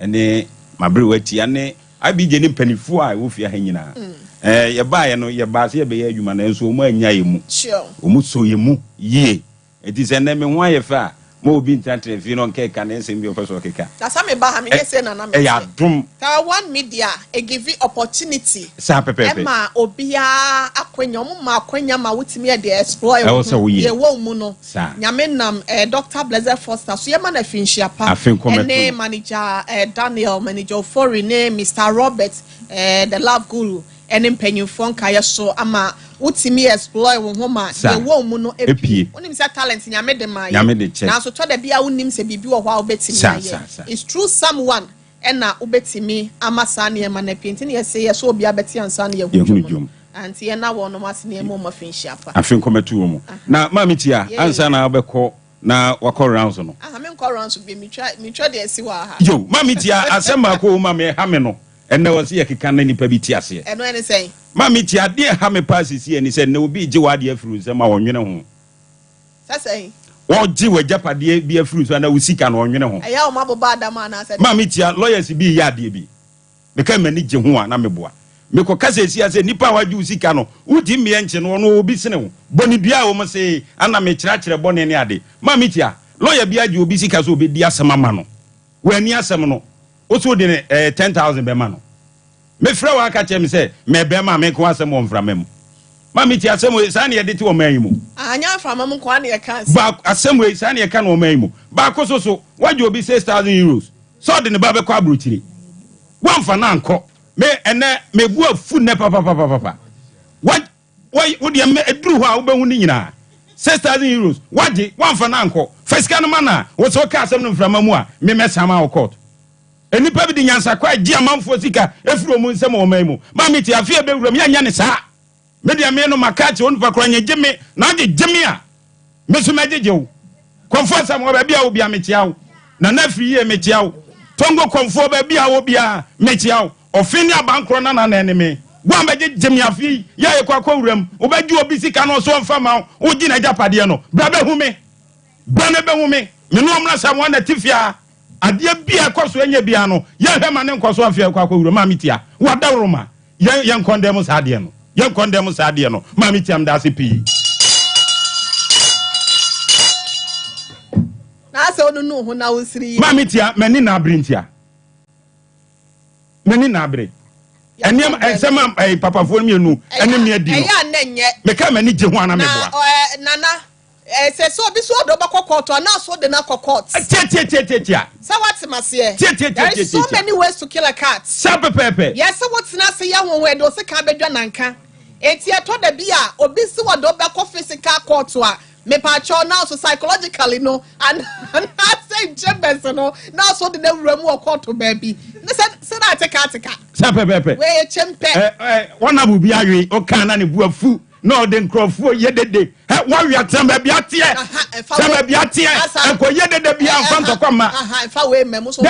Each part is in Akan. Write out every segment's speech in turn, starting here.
ene mabre wati ane abije ni panifu a wo fia ha nyina ye baaye no ye baase ye be ye adwuma na enso omu anya yemu sure omu so yemu ye eti se na me ho ayefa mo obi ntantre fi no nke ka na ensem bi ofaso keka that's how me ba ha me say na me ya dum ta one media e give you opportunity sa pepepe ma obia akwanya mo ma akwanya ma wutimi e dey explore ye wo mu no nyame nam Dr. Blessed Foster so ye ma na finhia pa ene manager Daniel manager foreign name Mr. Robert the love guru ene mpanyufo nka ye so ama wutimi explore wo ho ma ye wo mu no epie onim say talent nyame de ma ye na so to da bia wonim se bibi wo hwa obetimi ye it's true someone ena ubetimi amasa na ema na paint na yesi yeso obi abeti ansa na yehudwum anti ye na wo no mase na ema ma finhia pa afin kometu wo na mamitia ansa na obekọ na wakọ rounds no me nkọ rounds bi mi twa de esi wa ha yo mamitia asema ko ma me ha me no enne wo se ye keka na nipa bi ti ase eno ene sei mamitia de ha me pass si eni se na obi je wade afuru se ma wonwene ho sasei oji wajapade bi afuru so na usika na wonwene ho aya o maboba adama na ase mamitia lawyers bi ya de bi me ka mani je ho a na meboa me ko kasa esi ase nipa waje usika no udi me enche no no obi sene ho boni bia wo mo se ana me kira boni ne ade mamitia lawyer bi aje obi sika so obedi asema ma no wani asem no o so de 10,000 be ma no me fra wa aka chem se me be ma me ko asem wo mfra mem mamitia asem we sa na ye de ti wo man yimu anya fra mem ko na ye kan ba asem we sa na ye kan wo man yimu ba ko so waje obi 6,000 euros so de ne ba be ko abrochiri wamfa na anko me ene me bu afu ne papa what wo de me eduru ho a wo be hu ni nyina 6,000 euros waje wamfa na anko fiska no mana wo so ka asem no mframa mu a me mesama wo court enipa bi de nyansa kwa gi amanfo sika efuro mu nsem wo man mu mamiti afia be wuram ya nya ne saa me de me no makachi won pa kranya geme na de geme a me so majeje wo konfo sam wo ba bia wo bia me tia wo na na firi ye me tia wo tongo konfo ba bia wo bia me tia wo ofini abankro na na eneme gwa maje geme afi ya ye kwa wuram wo ba gi obi sika no so mfa ma wo gi na japade no bra be hu me me no amra sam wana tifia ade bia koso enya bia no ye hwema ne nkoso afia kwa wuram mamitia wadawroma ye nkondem sa ade no ye condemn sadie no mami tiam da se pi na se onu no ho na wosiri mami tia mani na abrentia mani na abre enem ensema papa fo mi enu enem ne adi no eya nenye me ka mani je ho ana me boa nana se so bi so do ba kokoto na so de na kokoto tia so what mase there is so many ways to kill a cat sape pepe yes so what na se ya won we do se ka bedwa nanka eti eto da bia obi si wo do ba ko physical court a me pa cho now so psychologically no and I say jebes no now so the wuramu o court baby ne se na take sape pepe we chempe wona bu bia hwe o kan na ne bu afu no de nkrofo yedede wa wi atamba bia tie sama bia tie enko yedede bia amfa ntokoma fa we memo so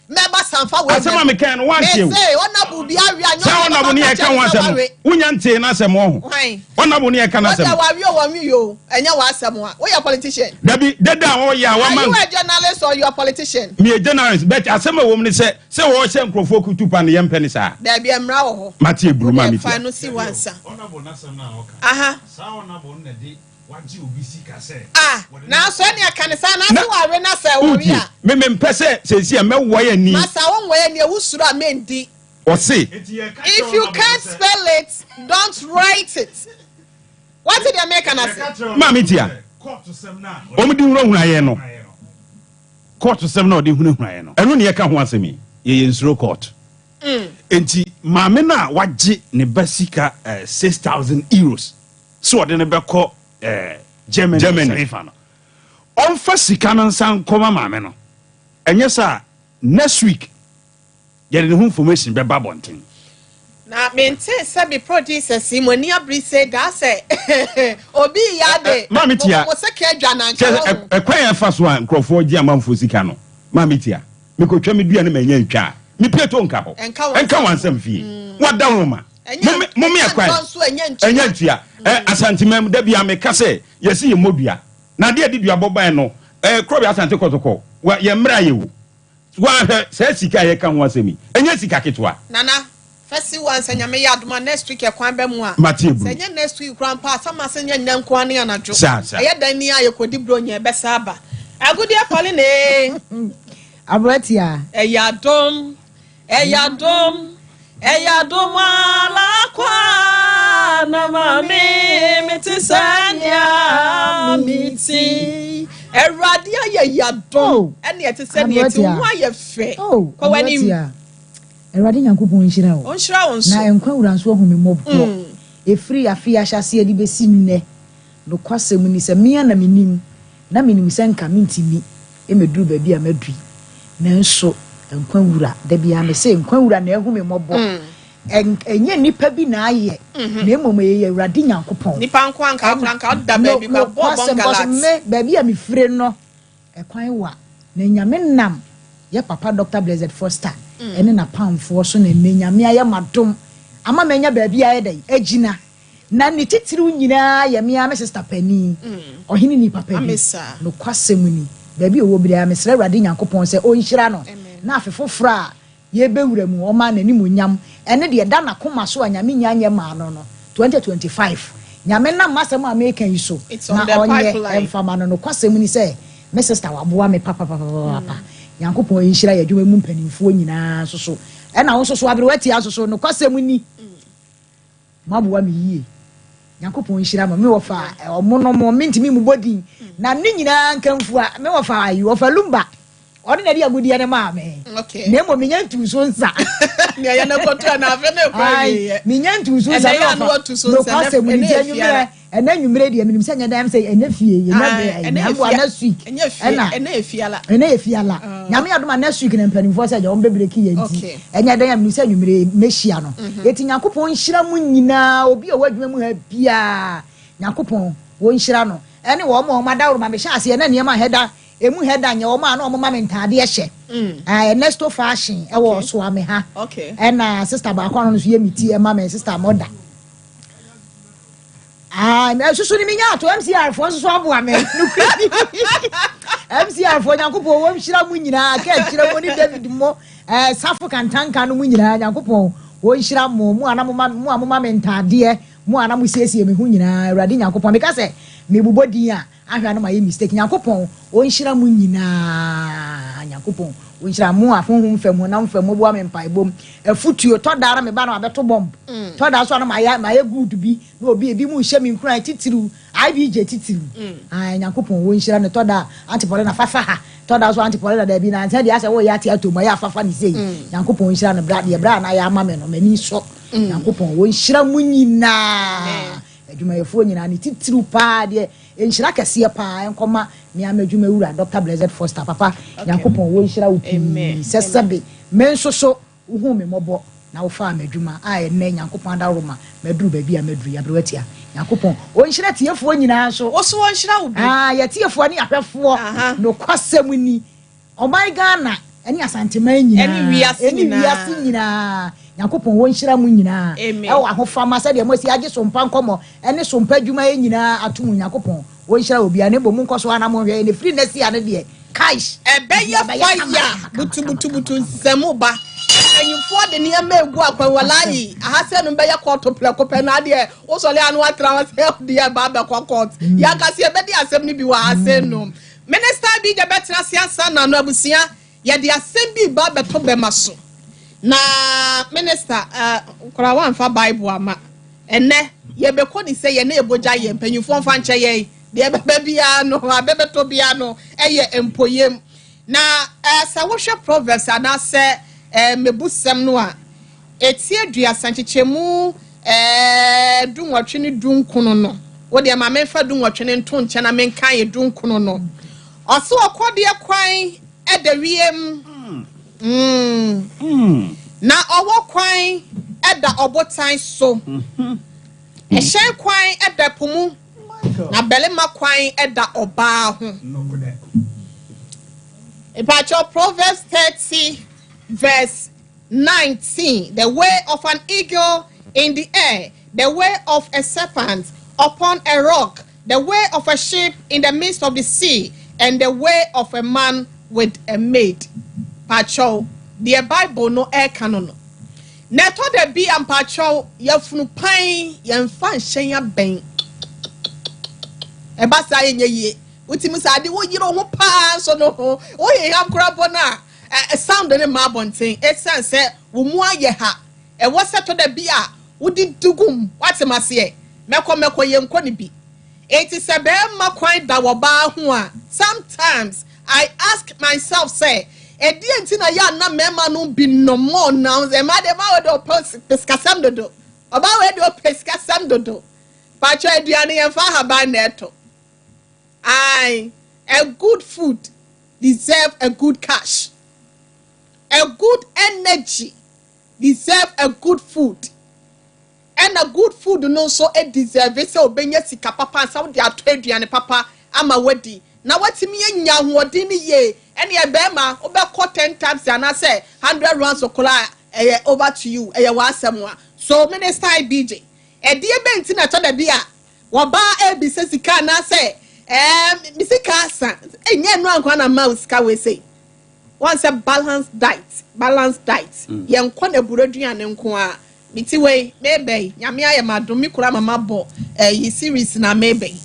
meba sanfa we asema me kan no wan tie say ona bu bia wi anyo sa ona bu ne e kan wan asem unya ntie na asem ho ona bu ne e kan asem wa wi o wa wi yo enya wa asem a we ya politician dabi deda o ya wa man you a journalist or you a politician me a journalist bet asem wo me say wo hye nkrofo kutupa ne yem pene sa dabi emra wo ho mate buruma mi fa no si wansa ona bo nasem na oka sa ona bo ne de waji obi sika se na so ne akanisa na so wa we na se wo wi a me mpese se mewo ya ni masa won wo ya ni ewusuru amendi o say if you can't spell it don't write it what did they make an say mami tia court sem na o mdi hunu aye no court sem na o de hunu aye no eno ne ye ka ho asemi ye nsuro court enti mame na waje ne basika 6,000 euros so o de ne beko Germany on fa sika no nsan koma mame no enye sa next week yere ne information be babonten na maintain say be producers imoni abri say that say obi ya de mami tia mo se ka adwa na nka ekwan fa so an krofo gi amamfo sika no mami tia me ko twa me dua ne manya ntwa me pieto nka ho enka wansam fie wadawroma momi ekwan enya ntua asantimam da bia me kase yesi ye modua na de dua boban no krobi asante kotoko ye mra yewu Wa say sika ye kan ho asemi. Enya sika ketwa. Nana, first one say nyame yadoma next week e kwan be mu a. Say next week kwan pa sama say nya nyanko ane anajo. Eye dan ni ayekodi bro nya be sa ba. Agudi afale ne. Abratia. Eyadom ala kwa na mami mitisanya miti. Eradia eyadom. Ene ete se ne ete ho ayefe. Ko wani Erade Nyankopon nhyira wo. Onhyira wo nso. Na enkwa wuranso hu me mobbo. Efiri afia hyase ade besi nne. No kwasem ni se mia na menim. Na menim se nka mentimi. Emeduru ba bi a madui. Nanso enkwa wura da bia me se enkwa wura na ehu me mobbo. Enye nipa bi na aye. Na emom ye Erade Nyankopon. Nipa nkwa nka da ba bi ba bobon galat. Me ba bi a me fire no. Ekwan wa. Na nyame nam ye papa Dr. Blessed Foster. Ene na pamfo so na nyame aye madom ama manya baabi aye dai agina na ne titiru nyina ye me ame sister pani ohini ni papa bi no kwasem ni baabi owo bia me sra Awurade Nyankopon se onhyira no na afefofra ye bewura mu o ma na nimonyam ene de da na koma so anyame nyanye ma no 2025 nyame na masem American yi so na onye emfama no kwasem ni se me sister waboa me papa Nyankopon yinhyira ya dwuma mu mpanimfo nyina soso na wo soso abrewati asoso no kwasem ni maboa me yie Nyankopon yinhyira ma me wo fa omo no mo mentimi mu bodi na ne nyina nkamfu a me wo fa ayi wo fa lumba ordinary agudi ya ne ma me ne mo menya ntuso nsa ne ya na kotu na afa na kwa ye menya ntuso nsa no kwasem ni anyumre enanyumre de minim sanya dam say enafie ye na bo next week enafiala nyame adoma next week na mpanimfo say je bebreki ye nti enya dan minim sanya nyumre mehia no eti Nyankopon nhyira mu nyina obi o wadwuma mu ha bia Nyankopon wo nhyira no ene wo mo madawro ma mehia ase na niam heda emu heda nya wo ma na mo ma mentade ehye next fashion e wo so ame ha ena sister ba kwa no so ye miti e ma me sister moda susu ni minya to MCR fo so aboa me MCR fo Nyankopon wo mhyira mu nyina ka kyira mo ni David mo safo kantanka no mu nyina Nyankopon wo nhyira mo mu ana mo ma mentade mu ana mo siesie me hu nyina Awurade Nyankopon me ka se me bubodi a ahwa no ma ye mistake Nyankopon wo nhyira mu nyina Nyankopon wo nhyira mu afonhum fam na mfam bo ammpaibom afutuo to dara me ba na abeto bomb to da so na ma ye good bi na obi ebi mu hye me nkran titiru IBJ titiru Nyankopon wo nhyira ne to da antipole na fafa ha to da so antipole da bi na ntia dia se wo ya ti ato ma ya fafa ni sei Nyankopon nhyira ne bra de bra na ya ama me no mani so Nyankopon wo nhyira mu nyina adwuma yefo nyina ne titiru pa de enhyira kese pa enkoma me amadwuma wura Dr. Blessed Foster papa Nyankopon wo nhyira wo pi sesebe menso so wo me mobo na wo fa amadwuma ene Nyankopon adaroma maduru ba bi amaduru ya brewatia Nyankopon wo nhyira tiefo nyina so wo so wo nhyira wo bi ya tiefo ne ahwefo no kwasem ni oman Ghana eni asanteman nyina eni wiase nyina Nyankopon wo nhyira mu nyina e wo ahofama se de mo si age Sompa Nkomo ene Sompa dwuma ye nyina atum Nyankopon wo nhyira obi ane bo mu nkoso ana mo hwe ne free na si ane de kaish ebeye fire butu nsemu ba anyimfo de ne ma egu akwan walayi ahase no beye court pleko pe na de wo so le anu atra wa se de ba be court ya ka se be de asem ni bi wa ase no minister bi de betra siasa na no abusia ye de asem bi ba be to be maso na minister kora wa mfa bible ama ene ye be ko ni se ye na eboja ye mpanyimfo mfa nche ye de be bia no abebe to bia no eye empoyem na sa wo hwe Proverbs ana se mebusem no a etie dua sanchechemu dunwotwe ne dunkuno no wo de ma menfa dunwotwe ne nto nche na menkan ye dunkuno no oso okode kwan edawiem na owo kwan eda obotan so ehye kwan eda pomu na belema kwan eda oba ho Proverbs 30 verse 19 the way of an eagle in the air, the way of a serpent upon a rock, the way of a ship in the midst of the sea, and the way of a man with a maid. pacho the Bible no air canon. Neto de be and pacho yafunu pine yan fan shenya bang. E basa ye utimusadi wo yiro ho pa so no ho o ye ham krabo na sound ne ma bonten e sense wo mu aye ha e wo seto de bi a wo di dugum watemase meko ye nko ne bi eti se be ma kwan da wo ba ho a sometimes I ask myself say e di enti na ya na mema no bi no more now e ma de ma wo do pescasam dodo oba we do pescasam dodo pa cho aduane ye fa ha ba neto. A good food deserve a good cash. A good energy deserve a good food. And a good food no so it deserve it so benye sika papa and some they are trade and papa ama wedi. Now what me nya hodini ye any e bema obeko 10 times and I say 100 rounds of cola over to you e wa asem so minister BJ e die benti na to da bia wo ba e bi se sika na say Misika san enye no ankwa na mouse ka we say once a balanced diet yen kwa na buroduane nko a miti we maybe nyame aye madomi kura mama bo yi series na maybe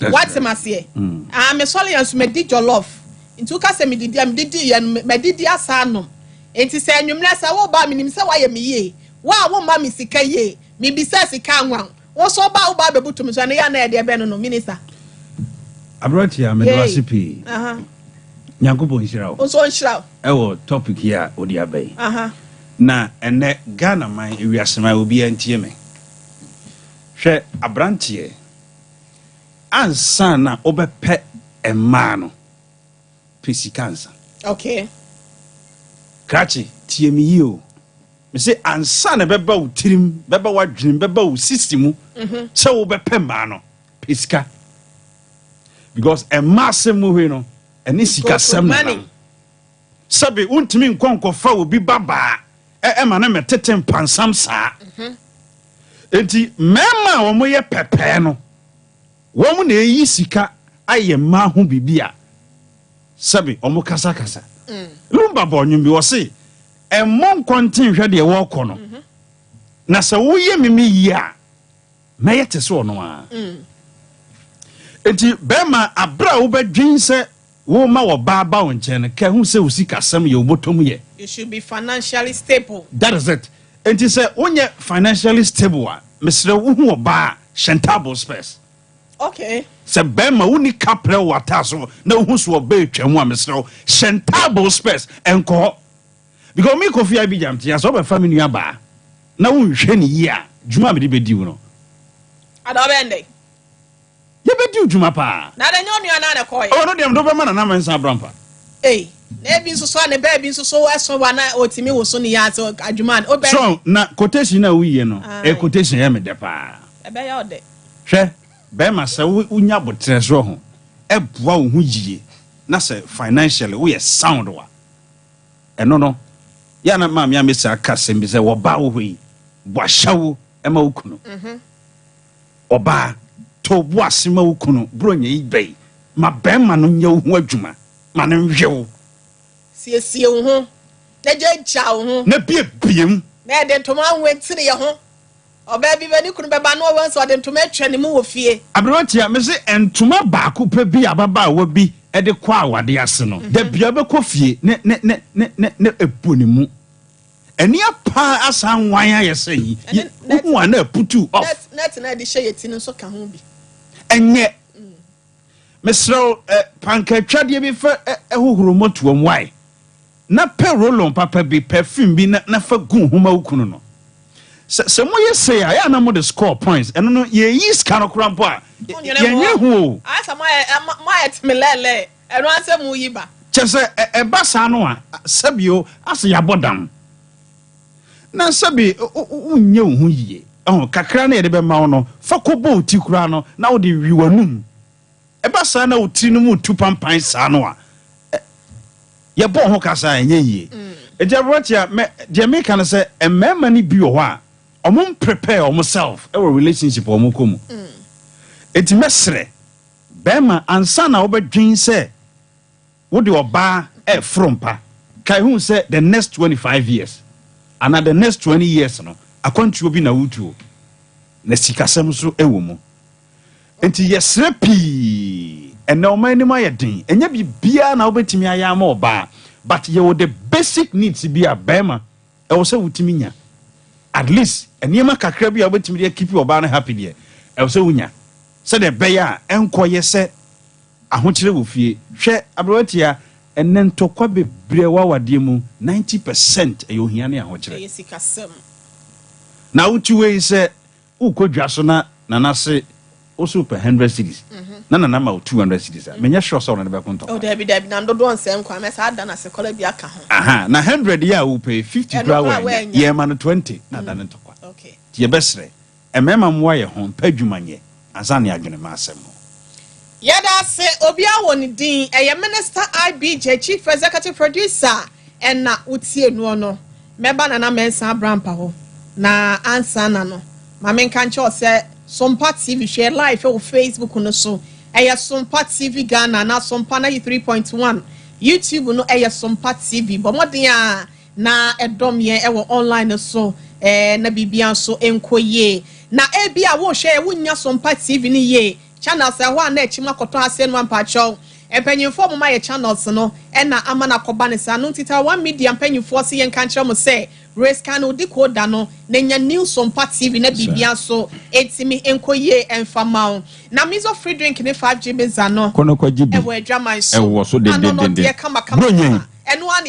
what am I say me sole yansu me di jollof into ka se me didi yen me didi asanom enti se anwumre sa wo ba minim se wa ye me ye wa wo ma misika ye me bisa sika anwan wo so ba wo ba bebutum so na ya na e de be no minister Abrotia medwasipi. Nyankopon nhyira wo. Onso nhyira wo. Ewo topic here odi abai. Na ene Ghana man ewiasema obi antie me. Hwe abrantie. Ansa na obepe emma no. Pesi cancer. Okay. Krachi tie me yi o. Me say ansa na beba wo tirim, beba wadwene, beba wo system. Se wo bepe ma no. Pesika. Because a massive movie no and this money. Sabi untimi nkonko fa obi baba ma na metete pansam sa. Enti mema wo moye pepe no. Wo mo na eyi sika aye ma ho bibia. Sabi omo kasa. Lumba bonyu bi wo se e mon kontin hwe de wo kɔ no. Na se wo ye mimi yi a meyete so no a. Enti bema abra wo badwin se wo ma wo ba wonchen ka hu se usika sam ye obotom ye. You should be financially stable. That is it. Enti se onye financially stable a mesre wo hu oba shentable space. Okay. Se bema uni kapre wata so na hu so oba etwam a mesre shentable space enko. Because me kofi abi jamti aso be family aba na wo hwe ni yi a djuma me de bedi wo no. Adobende. Yebedi udwuma pa na da nyo nua na na koy no dem do be ma na mensa brampa na bi nso so na be bi nso so eso wa na otimi wo so ni ya so adwuma obe so na quotation na wiye no quotation ya me de pa be ya ode hwe be ma se unya botre so ho eboa wo hu yie na se financially we are sound wa no ya na ma me amesa aka sem bi se wo ba wo hoi bo ahyawo e ma wo kunu oba to boasima wo kunu bronya ibei ma bema no nya wo adwuma ma no hwewo siesie wo ho na jeja wo ho na biem na de ntoma nwentire ye ho oba bi bani kunu beba no wo so de ntoma atwa ne mu wo fie abrotia me se entoma ba ko pa bi ababa wa bi e de kwa awade ase no da bia be ko fie ne eponi mu eni apa asan wan ayese yi wo na putu off net na de hye yeti no so ka ho bi enye mesro pankatwade bi fa ehohoro moto am why na perolon papa bi perfume bi na fa gun homa ukunu no se moye say ya na mo the score points eno no ye yi ska no krampo a ye hu asa ma etmelele eno ase mu yi ba chese e basa no a sabio ase ya bodam na sabi unye hu yiye kakra na ye de be ma no fa kobo ti kura no na wo de wiwanum e basa na oti no mu tu pampan sa no a ye bo ho kasa enye yiye ejabrotia me de me kan se emema ni bi wo a omum prepare omself our relationship omukomu eti mesre bema ansa na obedwin se wo de oba frompa kai who say the next 25 years and the next 20 years no akwantu obi na wutu na sikasem so ewo mu enti yesre pi ena o mani ma yedin enya bibia na obetimi aya ma oba but ye the basic needs be a bema e wo say wutimi nya at least eniema kakra bi obetimi dey keep oba na happy there e wo say wunya say the beya enkoye say ahokyere wo fie hwe abrotia enen tokwa bebre wa wade mu 90% e ohia ne ahokyere yesikasem na utuwe say ukodwa so na se also per 100 cities na ma 200 cities menya sure so na be konto oh debi na ndodo nsem kwa me sa ada na se kola bi aka ho aha na 100 ya wo pay 50 gra ye ma no 20 na da ne tokwa okay ye besre emema mwa ye ho padwumanye azane adwene ma asem yada se obi awo ni din eye minister IBJ chief executive producer na utie nu no meba na mensa brampa ho na ansa na no ma menka nche se Sompa TV share live on Facebook no so eya Sompa TV Ghana na Sompa 93.1 YouTube no eya Sompa TV bo modin a na edom ye e online so na bibia so enkoye na ebia wo hwe wunya Sompa TV ni ye channels e ho na echima koto ase no ampacho empanyimfo mo ma ye channels no na amana koba ne sa no tita 1 media empanyimfo se ye nka kire mo se race can decoder no nenya new Sompa TV na bibia so etimi enkoye enfamao na mizo free drink ne 5 GB zano kono kwa jibi ewo adwaman so ewo so de kama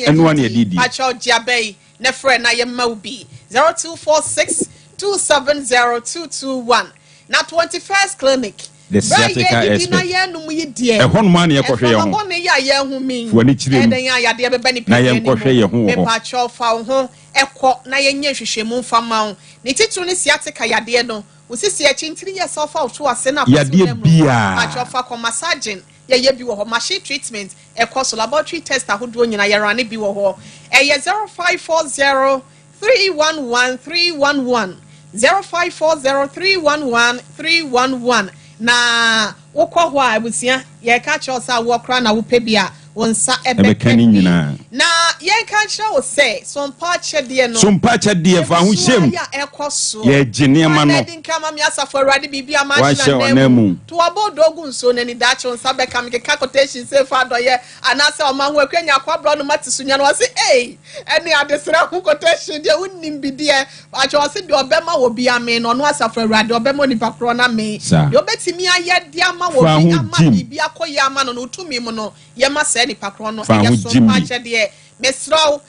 enu ane didi acho jiabei ne frɛ na ye maubi 0246 270221 na 21st clinic the sciatica expert na ye no mu yidie e hono ma ne ye kohwe ye ho ho ne ya ye hu min fo ni chire eden ya ya de beba ni na ye kohwe ye ho me pa cho fa ho ekɔ na ye nye hwehwemu mfama ho ne titru ne sciatica ya de no usisi ya chintiri ya sofa otu ase na ya de bia pa cho fa ko massaging ye bi wo ho machine treatment ekɔ so laboratory test ahodo nyina ye rane bi wo ho eye 0540 311 311 0540 311 na wokɔ ho a abusia ye ka cho sa wo kra na wo pebia wonsa ebekani nyina na ye ka kira wo se Sompa chede no Sompa chede fa ho hyem ya ekoso ye gine ma no din kama mi asafo awrade bibia ma na mu to abodogu nso na ni da che wonsa beka mi ka quotation se fa doye anase o ma ho akwanya kwabro no matisunya no se eni adesra ho quotation de unnim bi de a che wose de obema wo bia me no no asafo awrade obema ni pakro na me de obetimi aye de ama wo bi ama bibia koye ama no utumi mu no ye ma se ni pakro no ya Sompa chede mesraw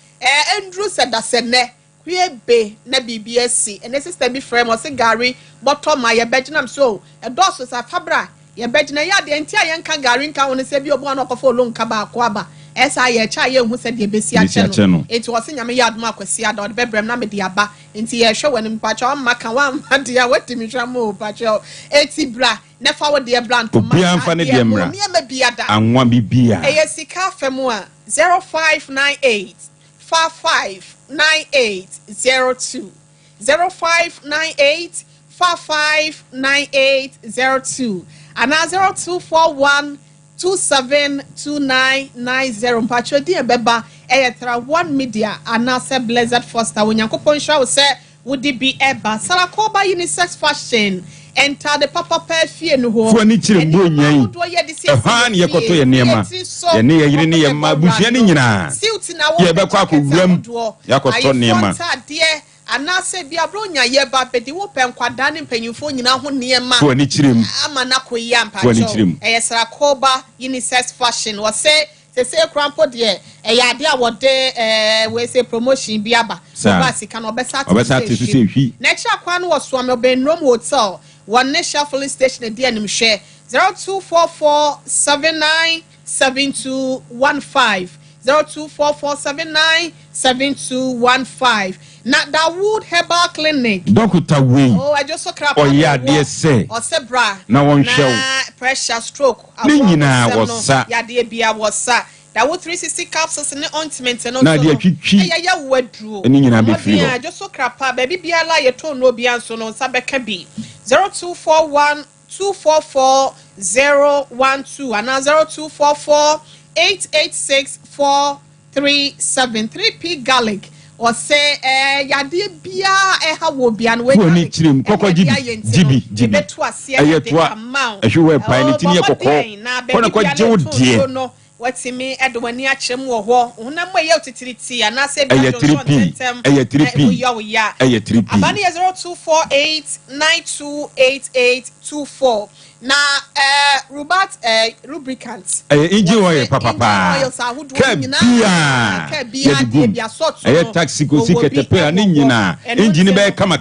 Andrew said that sene kwiebe na BBSC and sister bi frame o se gari bottom ma ye beginam so e doso sa fabra ye begina ya de ntia ye nka gari nka won se bi obo na okofo lo nka ba ko aba esa ye cha ye hu se de besi a che no enti wo se nyame ya adom akwasi ada de bebrem na me de aba enti ye hwe wani mpacha o maka wa ma de ya watimi twamo pacha eti bra ne fa wo de brand to ma bia mfa ne de mra anwa bibia e ye sika femu a 0598 559802 0598 559802 and 0241 272990 mpacho di ebeba eyetra one media anase Blessed Foster wonyankopon hwa wo se wodi bi eba salakoba unisex fashion enter the papa perfie no ho fo ni chire mbo nyan ha ne yekoto ye nema ye ne yire ne ye ma buhia ne nyina ye be kwa akowuram yakoto nema anase bia bronya ye ba bedi wo penkwada ne mpanyimfo nyina ho nema fo ni chirem ama na koyi ampacho eyesra koba unisex fashion wo se krampo de eyade a wode we say promotion bi aba ba sika no obesa te hwi na kira kwa no wo so am obenrom hotel one shuffle station de anim hwe 0244797215 0244797215 na Dawood Herbal Clinic Dr. Wayne I just so crap ya de se o se bra na won hwe pressure stroke ni nyina wosa ya de bia wosa Dawood 360 capsules ne ointment no na de twitwi ya wadru ni nyina be free ya just so crap baby bia la ye to no bia so no sabeka bi 0241 244 012 and 0244 886 3p garlic or say yade bia hawo bia no we ni chirim kokko jibi ayetua ehwe pa ni tini kokko kona ko jewo die wati me edwani achem wo ho honam ye otitiriti ana se bi eye 3p abani 0248928824 na Rubat lubricants engine oil papa ka bia eye taxi go sikete pe ani nyina engine be kama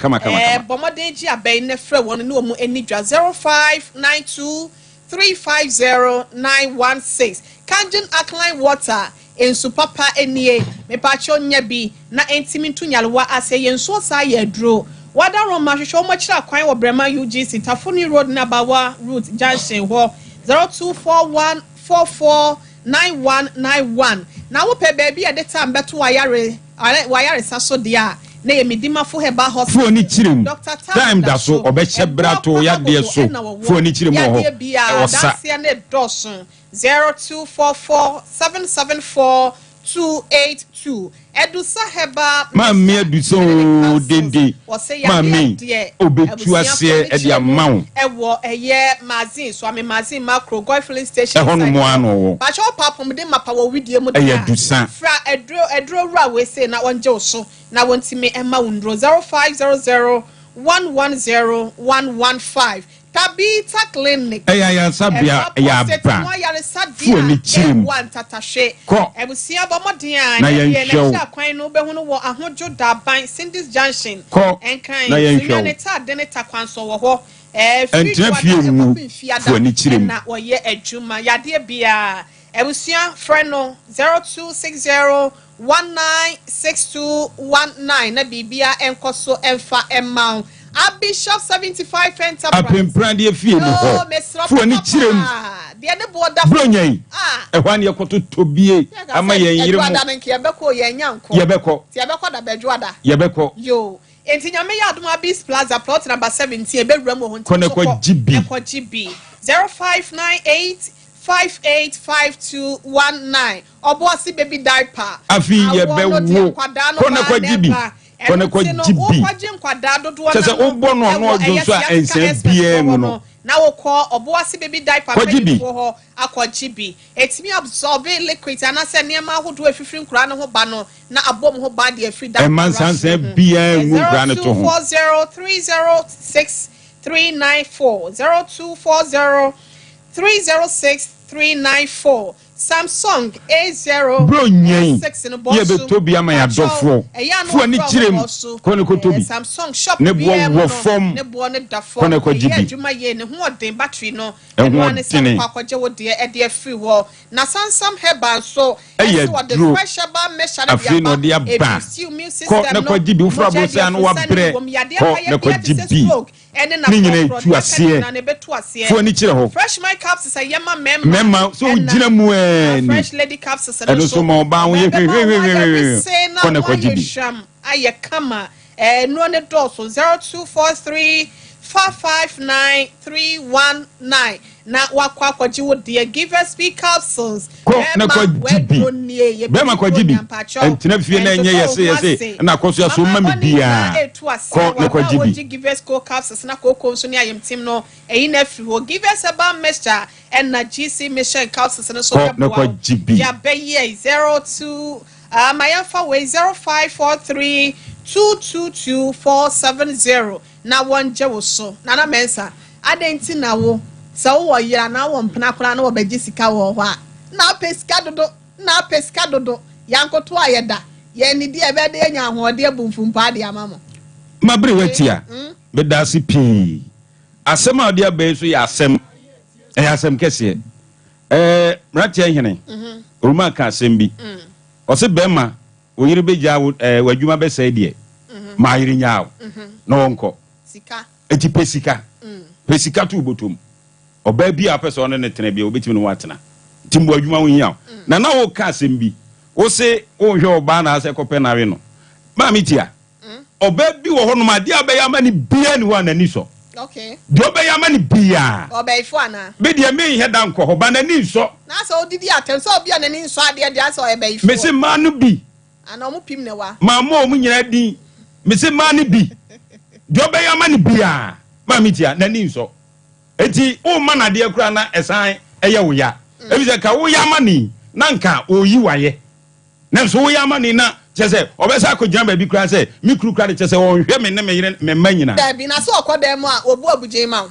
bomodenji abai ne frɛ won ne omu enidwa 0592350916 Kanjin alkaline water in supapa enie me pacho nya bi na entimi tunyalwa ase yenso sa ye dro wada roma hwehwe mo kira kwan wo Brema UGC Tafuni Road na Bawa Route Junction ho 0241449191 na wo pe baby e de time beto wayare saso dia na ye medimafo heba hospital fo ni chirim time da so obehye brato ya de so fo ni chirim ho osa na dosun 0244774282 Edusa heba mami eduso dende mami obetu ase e dia mawo ewo eye magazine so ame magazine macro goy filling station hono mo ano wo ba cho papom de mapa wo widie mu e edusa fra edro ra we say na wonje wo so na wontimi ema wundro 0500110115 Tabita clinic ya sabia ya ba fu ni chirim ko ebusia bomoden na ye na kwan no be hunu wo ahojo da ban Sindis Junction enkan na ne ta de ne ta kwan so wo ho entra fie mu fu ni chirim na wo ye adwuma yade bia ebusia freno 0260196219 na bibia enkoso emfa emma Bishop 75 Enterprise. Apemprande fie mu ho. Fu ani chirem. De ne boda. Bronyan. Ehwan ye koto tobie ama yen yire mu. Boda men ke beko ye nyanko. Ye beko. Ti beko da bedwoada. Ye beko. Yo. Enti nyame ya aduma Bis Plaza plot number 17 ebewura mu ho nti. Kone ko GB. Eko GB 0598585219. Oboasi baby diaper. Afi ye be wo. Kone ko GB. Kone ko GB. Sese obo no odun so a ense bia mu no. Na wo ko oboasi baby diaper pe ho akọ GB. Etimi absorb liquid ana se niam ahodo afifiri nkura no ho ba no na abom ho ba de afiri da. E man sanse bia mu nkura no to ho. 0240306394 0240306394 Samsung A0 Bronyan ye be tobi ama ya dofo fu ani kirem kone ko tobi Samsung shop ne bo wo fom ne bo ne dafo kone ko jibi adwuma ye ne ho odin battery no e no ne se kwakoje wo de e de free wo na Samsung herbal so e wo de fresh ba mesha na bia no de aba ko ne ko jibi ufra bo se anu wa bre ko ne ko jibi ni nyine tu ase fu ani kire ho fresh my capsules ayema memma so gina mu fresh lady capsules and so mo ba wo ye kone ko jibi aye kama no ne doso 0243559319 na wakwa kwaji wo de give us speak capsules ko na ko jibi be ma ko jibi entina fie na enye yese na koso ya so ma me bia ko na ko jibi give us co capsules na ko so ni ayem tim no eyi na fi ho give us about mixture and na GC mission capsules na so na ko jibi ya be ye 02 my alpha way 0543222470 na wonje wo so na mensa adenti na wo so wo yira na wo mpena kora na wo beji sika wo ho a na pesca dodo yankoto ayeda ye ni die be de nya ahode abumfumpa de amamo mabre watia be dasi pi asem a de abai so ya asem asem kese mratia hene roma ka asem bi o se bema o yire beja wadwuma be sai de ma yire nyaaw na wonko sika eti pesika pesika tu botom oba bi a pese one ne tene bi obetimi no watena timbo adwuma wo hiaw na wo ka asem bi wo se wo hwe oba na ase kope na we no ma mitia oba bi wo hono ma dia be ya ma ni bia ni wa nani so Okay. Do be yamani bia. Obey fwana. Be dia me he dan ko ba na ni so. Na so didi atem so bia na ni so ade dia so obey fo. Me se ma no bi. Ana omu pim ne wa. Ma mo omu nyina din. Me se ma no bi. Do be yamani bia. Ma mi tia na ni so. Eti o ma na de kura na esan eye wo ya. E bi se ka wo yamani na nka oyi waye. Na so wo yamani na chese obesa ko jamba bi kura se mi kuru kura de chese wo hwe me ne me yire me ma nyina. Da bi na so okodem a obu abuje ma.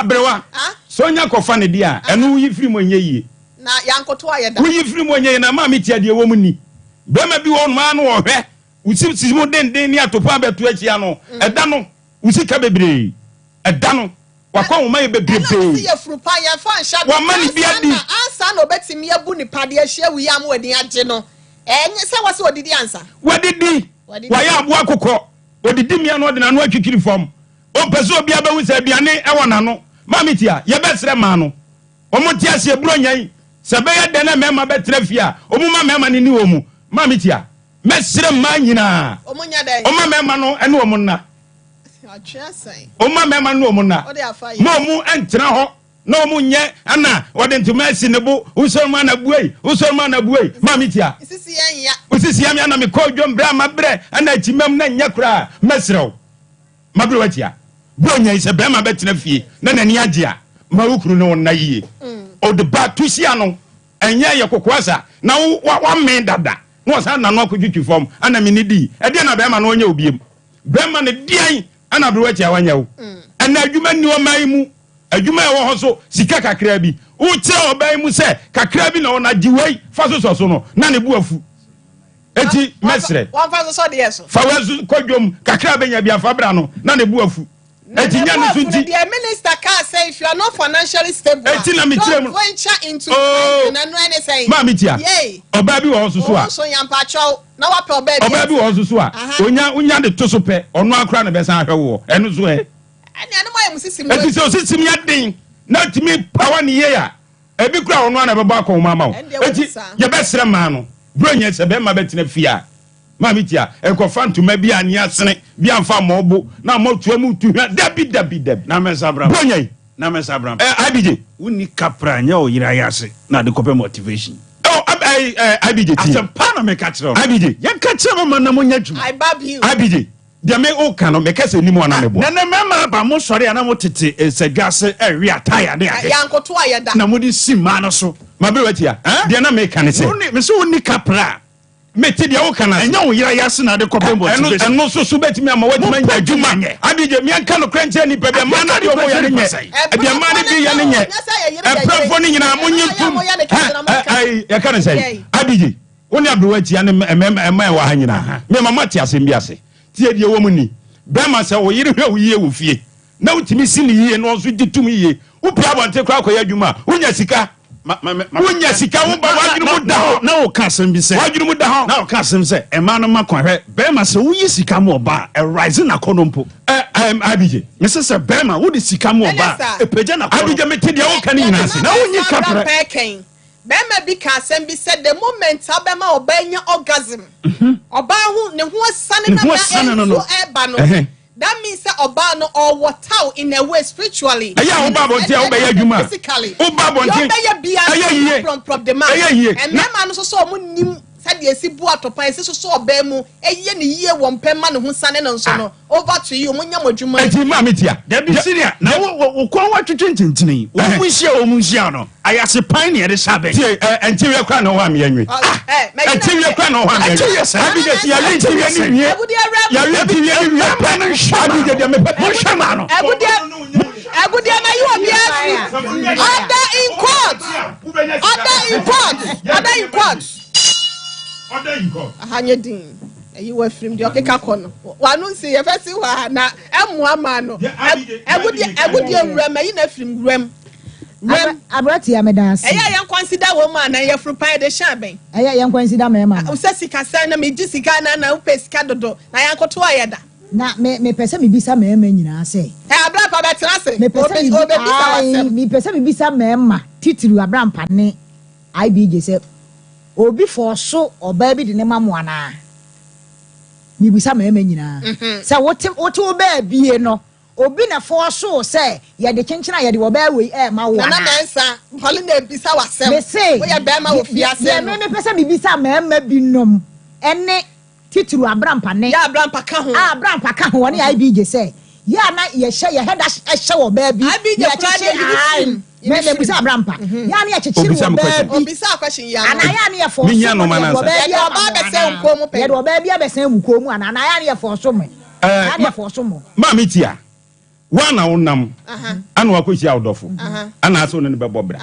Brewa. So nya ko fa ne dia enu yi firi mo nye yi. Na yankoto ayeda. Wo yi firi mo nye yi na ma mi tia de wo mu ni. Be ma bi wo no ma no wo hwe. Usi simu den ni atopa beto achia no. Eda no usi ka bebre. Eda no wakwa wo ma ye bebre. Na si ye frupa ye fa nsha. Wa ma ni bia di. Ansa no betimi abu ni pade ahia wi am wadi age no. Enye se wase odidi ansa. Wadidi. Wa ya abu akokọ. Odidi mia no de na no atwikiri fam. O peso obi aba wu se aduane e wona no. Mami tia ye besre ma no. Omo tia se eburo nyan. Se be ye de na mema betre fia. Omo ma mema ni omu. Mami tia. Mesre ma nyina. Omo nya den. Omo mema no ene omo na. Atwa sai. Omo mema no omo na. Ode afa yi. Ma omu entra ho. Na omu nye ana wode ntuma asi ne bo. Usorma na buei. Usorma na buei. Mami tia. Sisi yen ya. Usisi yam ya na me ko dwom bra ma bre ana timam na nya kura mesrew. Mabro watia. Bro nya ise be ma betina fie. Na nani age a ma wukuru no na yie. O de ba tusia no enye ye kokoasa na wa me dada. No sa na no akotwitwi fom ana me ni di. E de na be ma no onya obiem. Be ma ne dian ana bro watia wanya wo. Ana adwuma ni o mai mu. Adwuma e wo ho so sika kakra bi. Wo kire obai mu se kakra bi na ona diwei fa so no na ne bu afu. Eti mesre. Wan fa so de yeso. Fa wazu kodwom kakra benya bia fa bra no na ne bu afu. Eti nya ne sunti. The minister can say if you are not financially stable. Eti na mitire mu. Venture into na no any say. Ma mitia. Yey. Oba bi wo so a. So yampa chaw na wa pe oba bi. Oba bi wo so a. Onya de to so pe. Ono akra na be san ahwe wo. Eno so e. Ani anu mo musisim. Eti so sisim ya den. Na timi power ni ye ya. Ebi kura ono na be ba ko ma ma wo. Eti ye be sere ma no. Bro nya se be ma betina fia. Ma mitia enkofa ntuma bi ani asene bi amfa mobo na motua mu tuhwa dabi na mesabram bro nya na mesabram abije woni kapra nya o yira yase na de kope motivation abije ti asempa na me ka kire abije yan ka kire mo na mo nya dwuma I bab you abije dia me o kan no me kase ni mo na me bo na mema ba mo sori ana mo tete esedwase ewi ataya de ade yankoto ayeda na mo di sima no so ma be watia dia na me kan se me so woni kapra meti dia o kana enya wo yira yase na de kope motivation eno so betimi ama wadima nya adwuma abije me anka no kranche ni pe be ma na de o mo ya ne nye e ma ne bi ya ne nye e prafo ni nyina mo nyitum ai ya kana sai abije woni abruwachi ya ne ema wa ha nyina me mama ti asem bi ase tie die wo mu ni be ma se wo yire hwe wo yie wo fie na utimi si ni yie no so ditum yie wo pia bonte kwa akoya adwuma wonya sika wonya sika wo ba wadwuru mu da ho na wo ka asem bi se wadwuru mu da ho na wo ka asem se e ma no makwa hwe be ma se wo yi sika mo ba e rise na konompo abije me se be ma wo di sika mo ba e peja na konompo abije meti dia wo kan nyina se na wo nyi kapra Bema bi ka asem bi said the moment abema obanya orgasm oba hu ne ho asane na so eba no that means that oba no or water in a way spiritually aya oba bonte obeya adwuma physically oba bonte obeya bia from the man and man no so mo nim said esi bu atopa esi so oba mu eye ne yie wo mpema ne ho sane no so no over to you munya modwuma enti ma metia da bi siria na wo kon wa twetwentintini wo mu hia wo mu hia no ayase pan ne de sabe tie enti we kwa no ho am yanwe enti we kwa no ho am yanwe abije ya lenti we ni wie ya lenti we ni wie pa no abije de me pe shama no Agudia na you obia order in court ahanye din eyi wa film de okeka kono wanu nsi ye fesi wa na emu ama no agudia wura yi na film wura abrati ya medasi eya yan consider wo man na ye fru pan de shaben eya yan consider me ma o se sika sa na me di sika na upe sika dodo na yan koto ayeda na me pese me bisa me nyina se abra pa betra se me pese me bisa me ma titiru abra mpane IBJ se obi for so oba bi de ne mamu ana me bisa me nyina se wote oba bie no obi na force say ye de chenchena ye de wo ba we ma wo na mensa holiday bisa wasem we ye be ma wo fiase me pese me bisa ma binom ene tituru abrampa ne ya abrampa ka ho abrampa ka ho ne IBJ say ya na ye hye ye head hye wo ba bi IBJ kra me bisa abrampa ya na ye chechiri wo ba bi obisa question ya ana ya na ye force minya no manasa ye do ba be se nkomo pe ye do ba bi abesen mukomu ana ya na ye force me ya na ye force mo ma metia wana wonam ana wakohia awdofo ana aso ne be bobra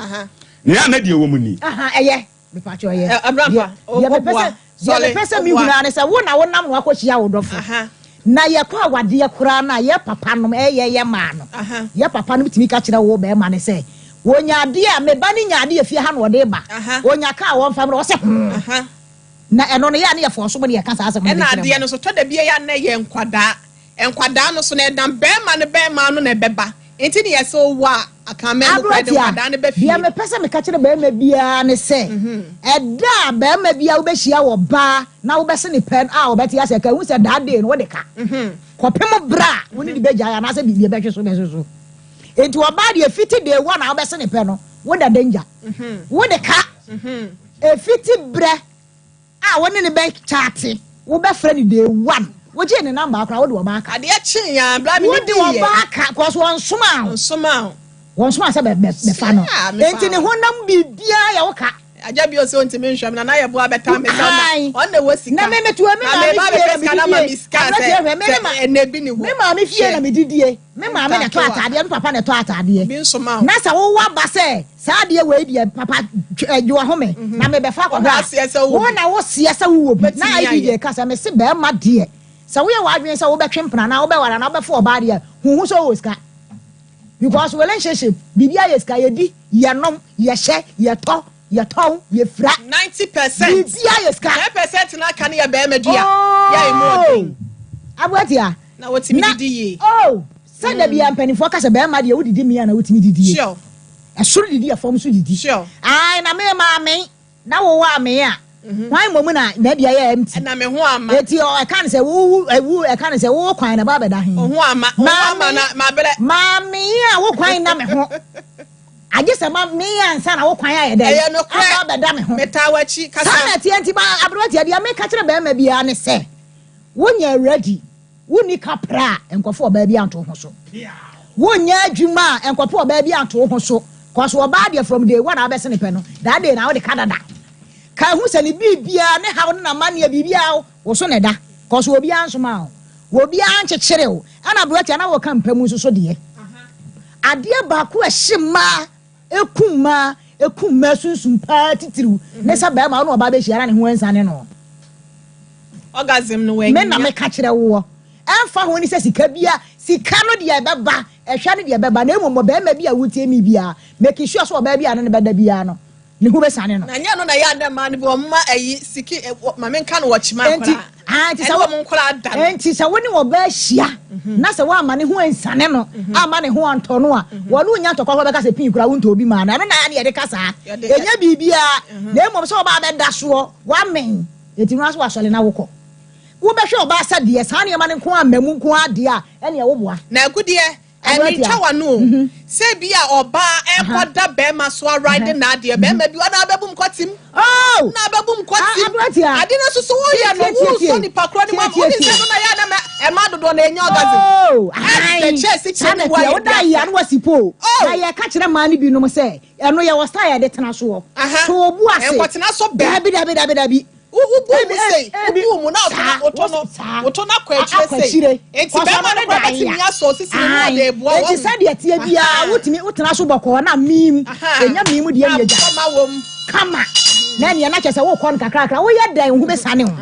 ne ya na de wo mu ni eye me pa cho ye abrampa ye be pese mi huna ne se wonam wakohia awdofo na ye kwa wade ye kura na ye papa no ye ma no ye papa no bitimi ka kire wo be ma ne se wonya ade a me ba ni nya ade afie ha no de ba wonya ka wo mfa me wo se na eno no ya ne ye force mo ne ye ka sa asem na ade no so to da bia ya na ye enkwada no so na edam be ma no na beba enti ne ye so wa akame no kwade enkwada ne be fi bia me pese me ka kire be ma bia ne se eda be ma bia wo be hia wo ba na wo be se ne pen a wo be ti ase ka hu se da de no wo de ka kopem bra wo ni de be ja ya na se bibia be hwe so be so enti wo ba de fiti de wo na wo be se ne pen no wo da danger wo de ka e fiti bre a wo ni ne be chate wo be frɛ ni de one wo je ne number akra wo de wo ba ka ade achi ya bla mi wo de wo ba ka cause won soma se be fa no enti ne honam bibia ya wo ka aja bi o se onti me nhwam na ye bo abeta me sama on na wo sika na me metu me ma mi sika se enebi ni ho me ma me fie na me didie me ma me na to atade me papa na to atade bi nsoma na sa wo wa ba se sa de we die papa jo home na me be fa ko wo na wo sia sa wo bi na ai bi ka sa me se be ma de sa wo ye wa adwen sa wo be twempena na wo be wara na wo be fo ba de hu so wo sika because relationship bibia ye sika ye di ye nom ye hye ye to ye ton ye fra 90% bibia ye sika 10% na kan ye be madua ya e mo abuatia na wotimi didi ye say da bia mpanifo ka se be ma de wo didi mi na wotimi didi ye sure esuru didi ya fom so didi sure ai na me ma me na wo wa me a why momu na bia ye empty na me ho ama eti o e kan se wo e kan se wo kwan na ba be da hin ho ama na ma bele ma me a wo kwan na me ho aje se ma me ansa na wo kwan aye da ba be da me ho metawachi kasa sana tienti ba abrotia dia me ka kire be ma bia ne se wonya ready woni kapra enkofo ba bia anto ho so wonya adwuma enkofo ba bia anto ho so cause wo ba dia from day one abese ne pe no that day na wo de kadada ka hu se ne bibia ne hawo na mane bibia wo so ne da cause wo bia ansoma wo bia anchekere wo ana abrotia na wo kan pamu so de ade ba ko ehima ekumma sunsun pa titiriu ne sa ba ma no ba be hia ne ho ansane no orgasm no we me na me ka kire wo emfa ho ni se sika bia sika no de beba ehwa ne de beba na emmo ba ma bia wutie mi bia make sure so ba bia ne beda bia no ne hu be sane no na nya no na ya da ma ne bi o ma ayi siki ma me nka no wo chima kora anti sa wo mo nkora da anti sa woni wo ba hia na sa wo ama ne ho ansane no ama ne ho anto no a wo no nya ntokwa be ka se pin kura wo nto obi ma na no na ya de kasa enya bibia na emmo so ba be da so wa men eti no aso asole na wokọ wo be hwe oba asa de sa ne ma ne nko amamu nko ade a ene wo boa na agudie eni tawa no se bia oba enkoda be ma so ride na ade be ma bi ona abebum kwatim na abebum kwatim ade na so wo ya no wo so ni pakro ni ma wo ni se no na ya na e ma dodo na enya orgasm ai se chene wa wo da ya no wasipo na ya ka kire ma ni bi no se eno ya wo sta ya de tena so so obu ase enkotena so be dabi ubu mu sei ubu mu na oto na kwa chire sei enti be ma no kwa ti nya so sisi mu de eboa wo enti sade tie bia wotimi utena so boko na mim enya mim de enya ja kama na ne na chese wo kon kakra wo ye dan hu be sane ho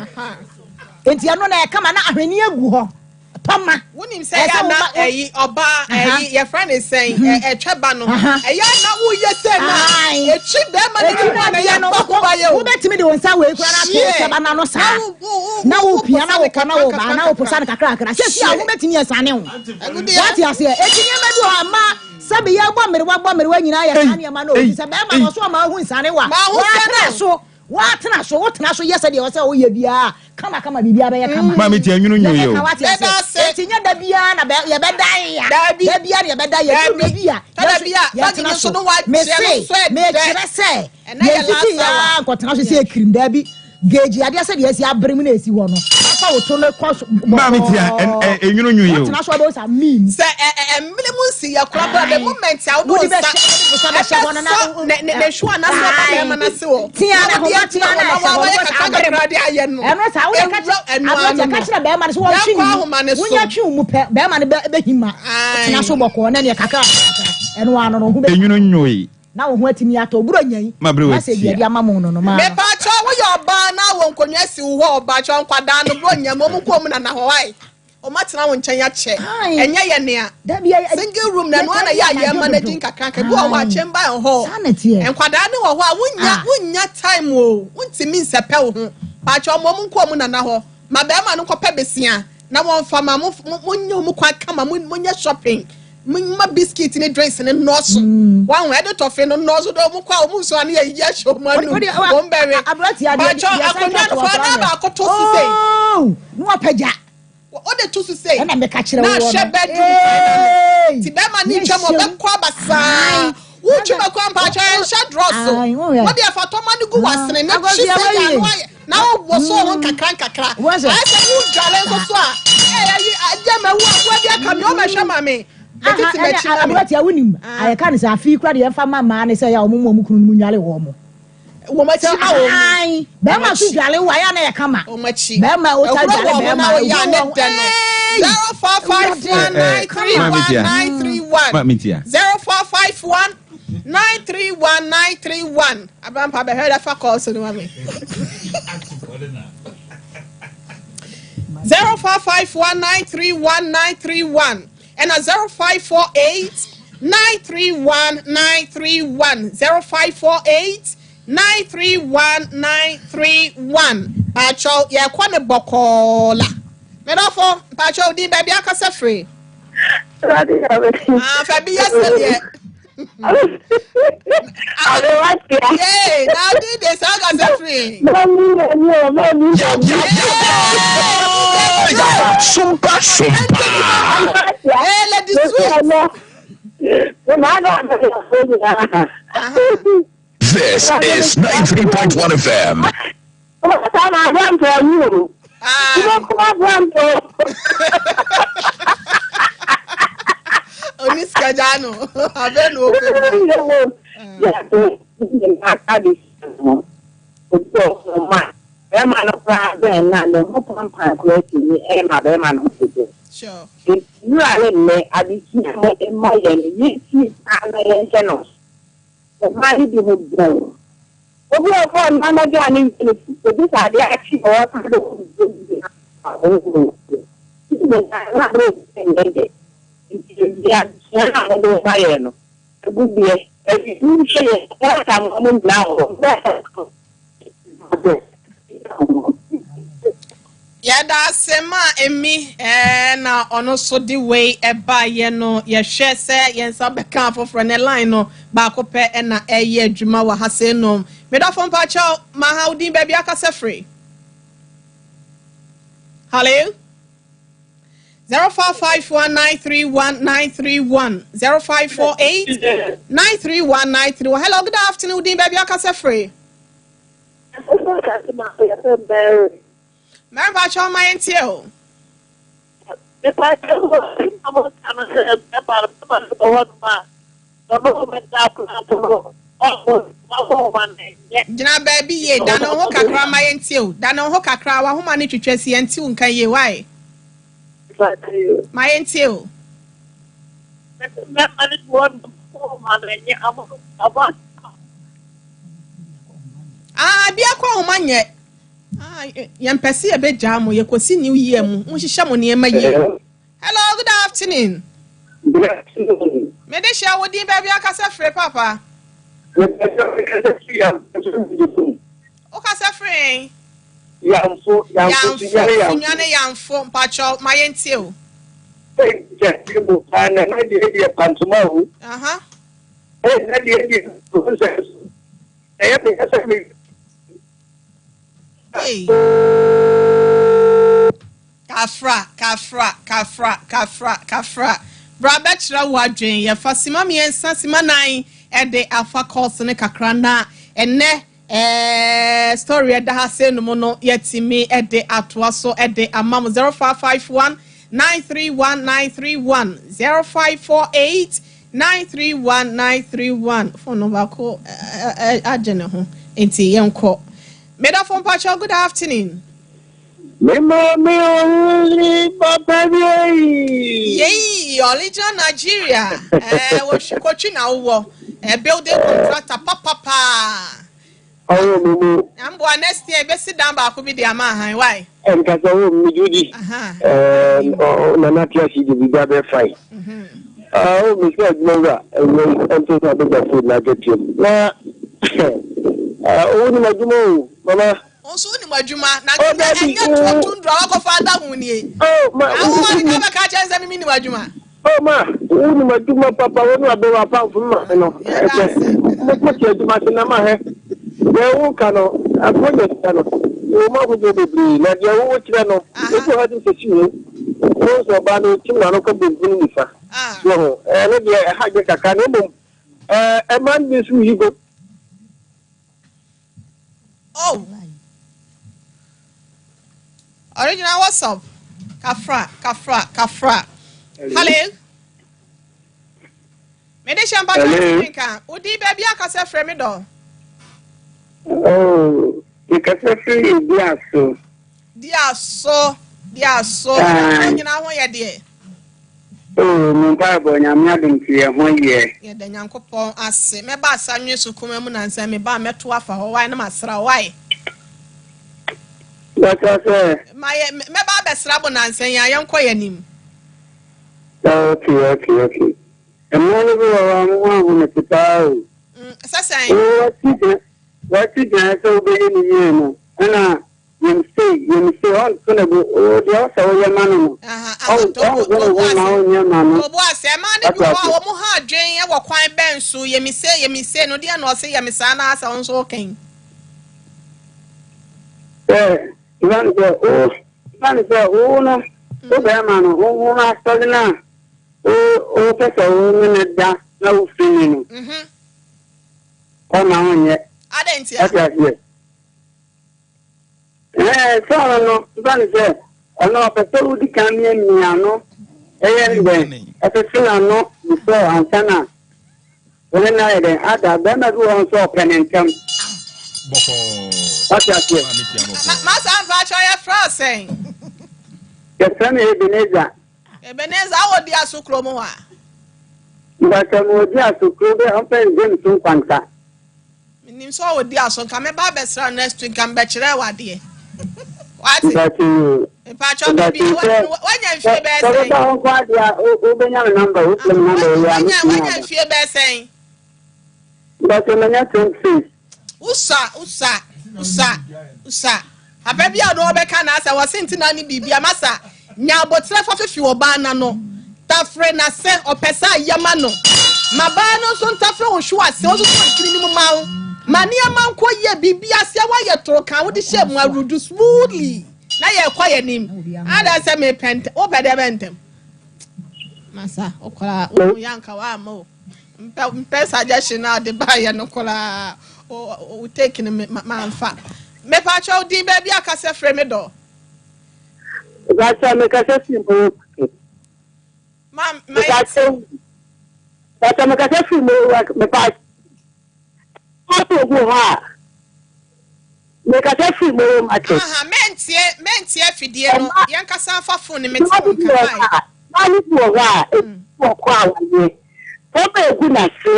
enti ano na kama na ahwani agu ho pama wonim say ya na oba your friend is saying tweba no ya na wo ye say na echi be ma na ya no ko ba ye wo betimi de wonsa we kura na tweba na no sa na wo pia na wo kana wo ba na wo posa na kakra sesi a wo betimi ye sane ho what you say etinye medu ama sabe ya gbo mere wa nyina ya sane ma na o se be ma no so ma hu sane wa watena so yes de o se o ye bia kama bibia be ye kama ma me ti anwunu nyo yo tinya da bia na ye bedan ya. Da bia ye bedan ye bia. Da bia. Ya tena so no wa chere me chere se. Ye titi ya kwotena so se ekrim da bi. Geji ade ase de esi abrem na esi wo no. Afa wo to le kwaso. Ma me tia enwunu nwu ye o. Tena so do sa mean. Se emle mu si ya kura ba the moment ya do sa. Ne shua na so ba ma na se wo. Tia na ho tia na sa abrem de aye no. Eno sa wo ka kira be ma ne so wo twi. Wonya twi mu pe be ma ne be hima. Tena so boko na ne kakra. Eno ano no ho be enwunu nwu ye. Na wo ho atimi ato buro nyan. Na se bia dia mama no no ma. Me pa cho wo yo ba na wo nkonwa si wo oba cho nkwada no buro nyan mo mu ko mu na na ho wai. O matena wo nchen ya che. Enye ye ne a. Single room na no na ya managing kakranka bi wo wa chemba ho. Nkwada ne wo ho a wonya time o. Wontimi nsepe wo ho. Pa cho mo mu ko mu na na ho. Ma be ma no kopa besia. Na wo mfa ma mo nya mu kwa kama mo nya shopping. My biscuit in a dress and a nose. One edit of in a nose of Muka, and yes, show money. One berry. I brought you. I could to say. Oh, no, Peja. What the two to say? And I'm a catcher. Now, share bedroom. Tibema need some of them quabasa. Would you make one patch and shut Rosso? What the Fatomani go was and never she said, now was so on Kakranka. Was I said, who Jalen? I damn a what you come home and show me. Abati ya wunim ayeka ne sa afi kura de yemfa mama ne se ya omumu mu kunu mu nyale wo mo wo machi awo be ma su dwale wa ya na ye kama wo machi be ma o ta dwale be ma ya ne den 0451931931 0451931931 abampa be heard afa call so no mami 0451931931 and a 0548-931-931 0548-931-931 Pacho ya kwane bokola medofo Pacho di baby akasa free Fabi yesterday yeah now did this akasa free Sompa hey let this This is 93.1 FM. Oniskajano aveno Bema no praze na le mo pampa kweti ni e ma bema no sije. Sure. You are me adiki mo e ma ye ni ti ana ye nche no. O ma ni di mo bro. Obi o fo na na ga ni ni so bi sa dia achi o ta do. Ti me na bro ngende. Ti ya na na do ma ye no. Bu bi e ni se ya ta mo mo na o. Yada sema emi na ono so di way eba ye no ye hwe se ye nsa beka afofro ne line no ba ko pe na eye adwuma wa hase no me da fo mpa cho ma ha udin ba bia kase free hello 0551931931 0548-931-931 hello good afternoon udin ba bia kase free Mary Pacho, my auntie. Jina baby ye, dano ho kakra my auntie. Dano ho kakra wa ho mani twetwesi auntie unka ye why? My auntie. Bia kwa ho manye. Yampesi ebe jamo ye kosi new year mu nhihye mo ne ma ye. Hello, good afternoon. Good afternoon. Me de sha wodi ba bia kasa free papa. O kasa free. Yamfo mpacho mayentie o. Na de pantuma o. Aha. Na de process. Hey. kafra bra bechra wadwen ye fasima miensa sima nan de afa course ne kakra na enne story da ha se no no yetimi de atoa so de amam 0551 931931 0548 931931 phone number ko agene ho enti yenko meda phone pacho good afternoon Yay, Oliver Nigeria. What she coaching now? Building contractor, papa. Oh, I'm going next year. Best sit down, but I could be the Amaha. Why? And Caso, Judy. Oh, Nanatia, she did the fight. Oh, Mr. Nova, and to the food like a chip. Oh, my Jumo, Mama. Also, my Juma, now to draw off Father Mooney. Oh, my catches every minute, Juma. Oh, ma, my Juma, Papa, when I do a pound from my There won't cano, I promise cano. Your mother will be blue, like your own channel. If you had to see, also about the children come to Bunifa. So, and I had a canoe. A man this week. Oh. Original, what's up? Kafra. Hello. Medicine Banka. Udi baby, I can say from it all. Oh, you can say free, dear so. You know what you did. Oh, my Bible, I'm not in here 1 year. Yeah, the young couple as me ba sanwe so kuma and say me ba meto afa ho why na masra why. What I say? My me ba besra bo na nsan ya yenko yanim. Okay. And one of you to tell. Say what you can so big in the year. And you say on gonna go the also your man. Oh, boy, say man if you are mo ha dwen ye wo kwan ben so ye mi say no dia no say ye mi sa na asa on so okay. Man say oh no. O be man o ha study na. O pesa o me da na o fini no. O na onye. Adentia. So no, man say ono pesa o di kan mi ano. Anyway, at the no before Antana. When I then ada be na do on so pen and come. What you say? Masa va your friend saying. Your friend Ebenezer, how dia sukro mo wa? But mo dia sukro be on pen game tun kwanta. Minim so wo dia so ka me ba besra next week kan be kire wa de. What? That you. Pacho be when you feel be saying. So on kwa dia o be nya number, o play number ya. When you feel be saying. But me nya 26. Usa. Ababi ado obeka na asa wasenti na ni bibia masa nya abotre fa fefi oba na no tafre na se opesa yama no maba no so tafre ohwu ase o so kiri ni mu mawo mani ama nko ye bibia se wa ye toro kan wo de she mu arudu smoothly na ye kwa ye nim ada se me pent o be de bentem masa okola o yanka wa mo mpe suggestion na de ba ye no kola o taking manfa me pa cho din baby akase frame do That's me kase simple. Mam that's me kase simple me pa to go ha me kase simple market mentie fidie no yen kasa fa phone me ti kan mani to ha e ko kwa wa ye be gu na se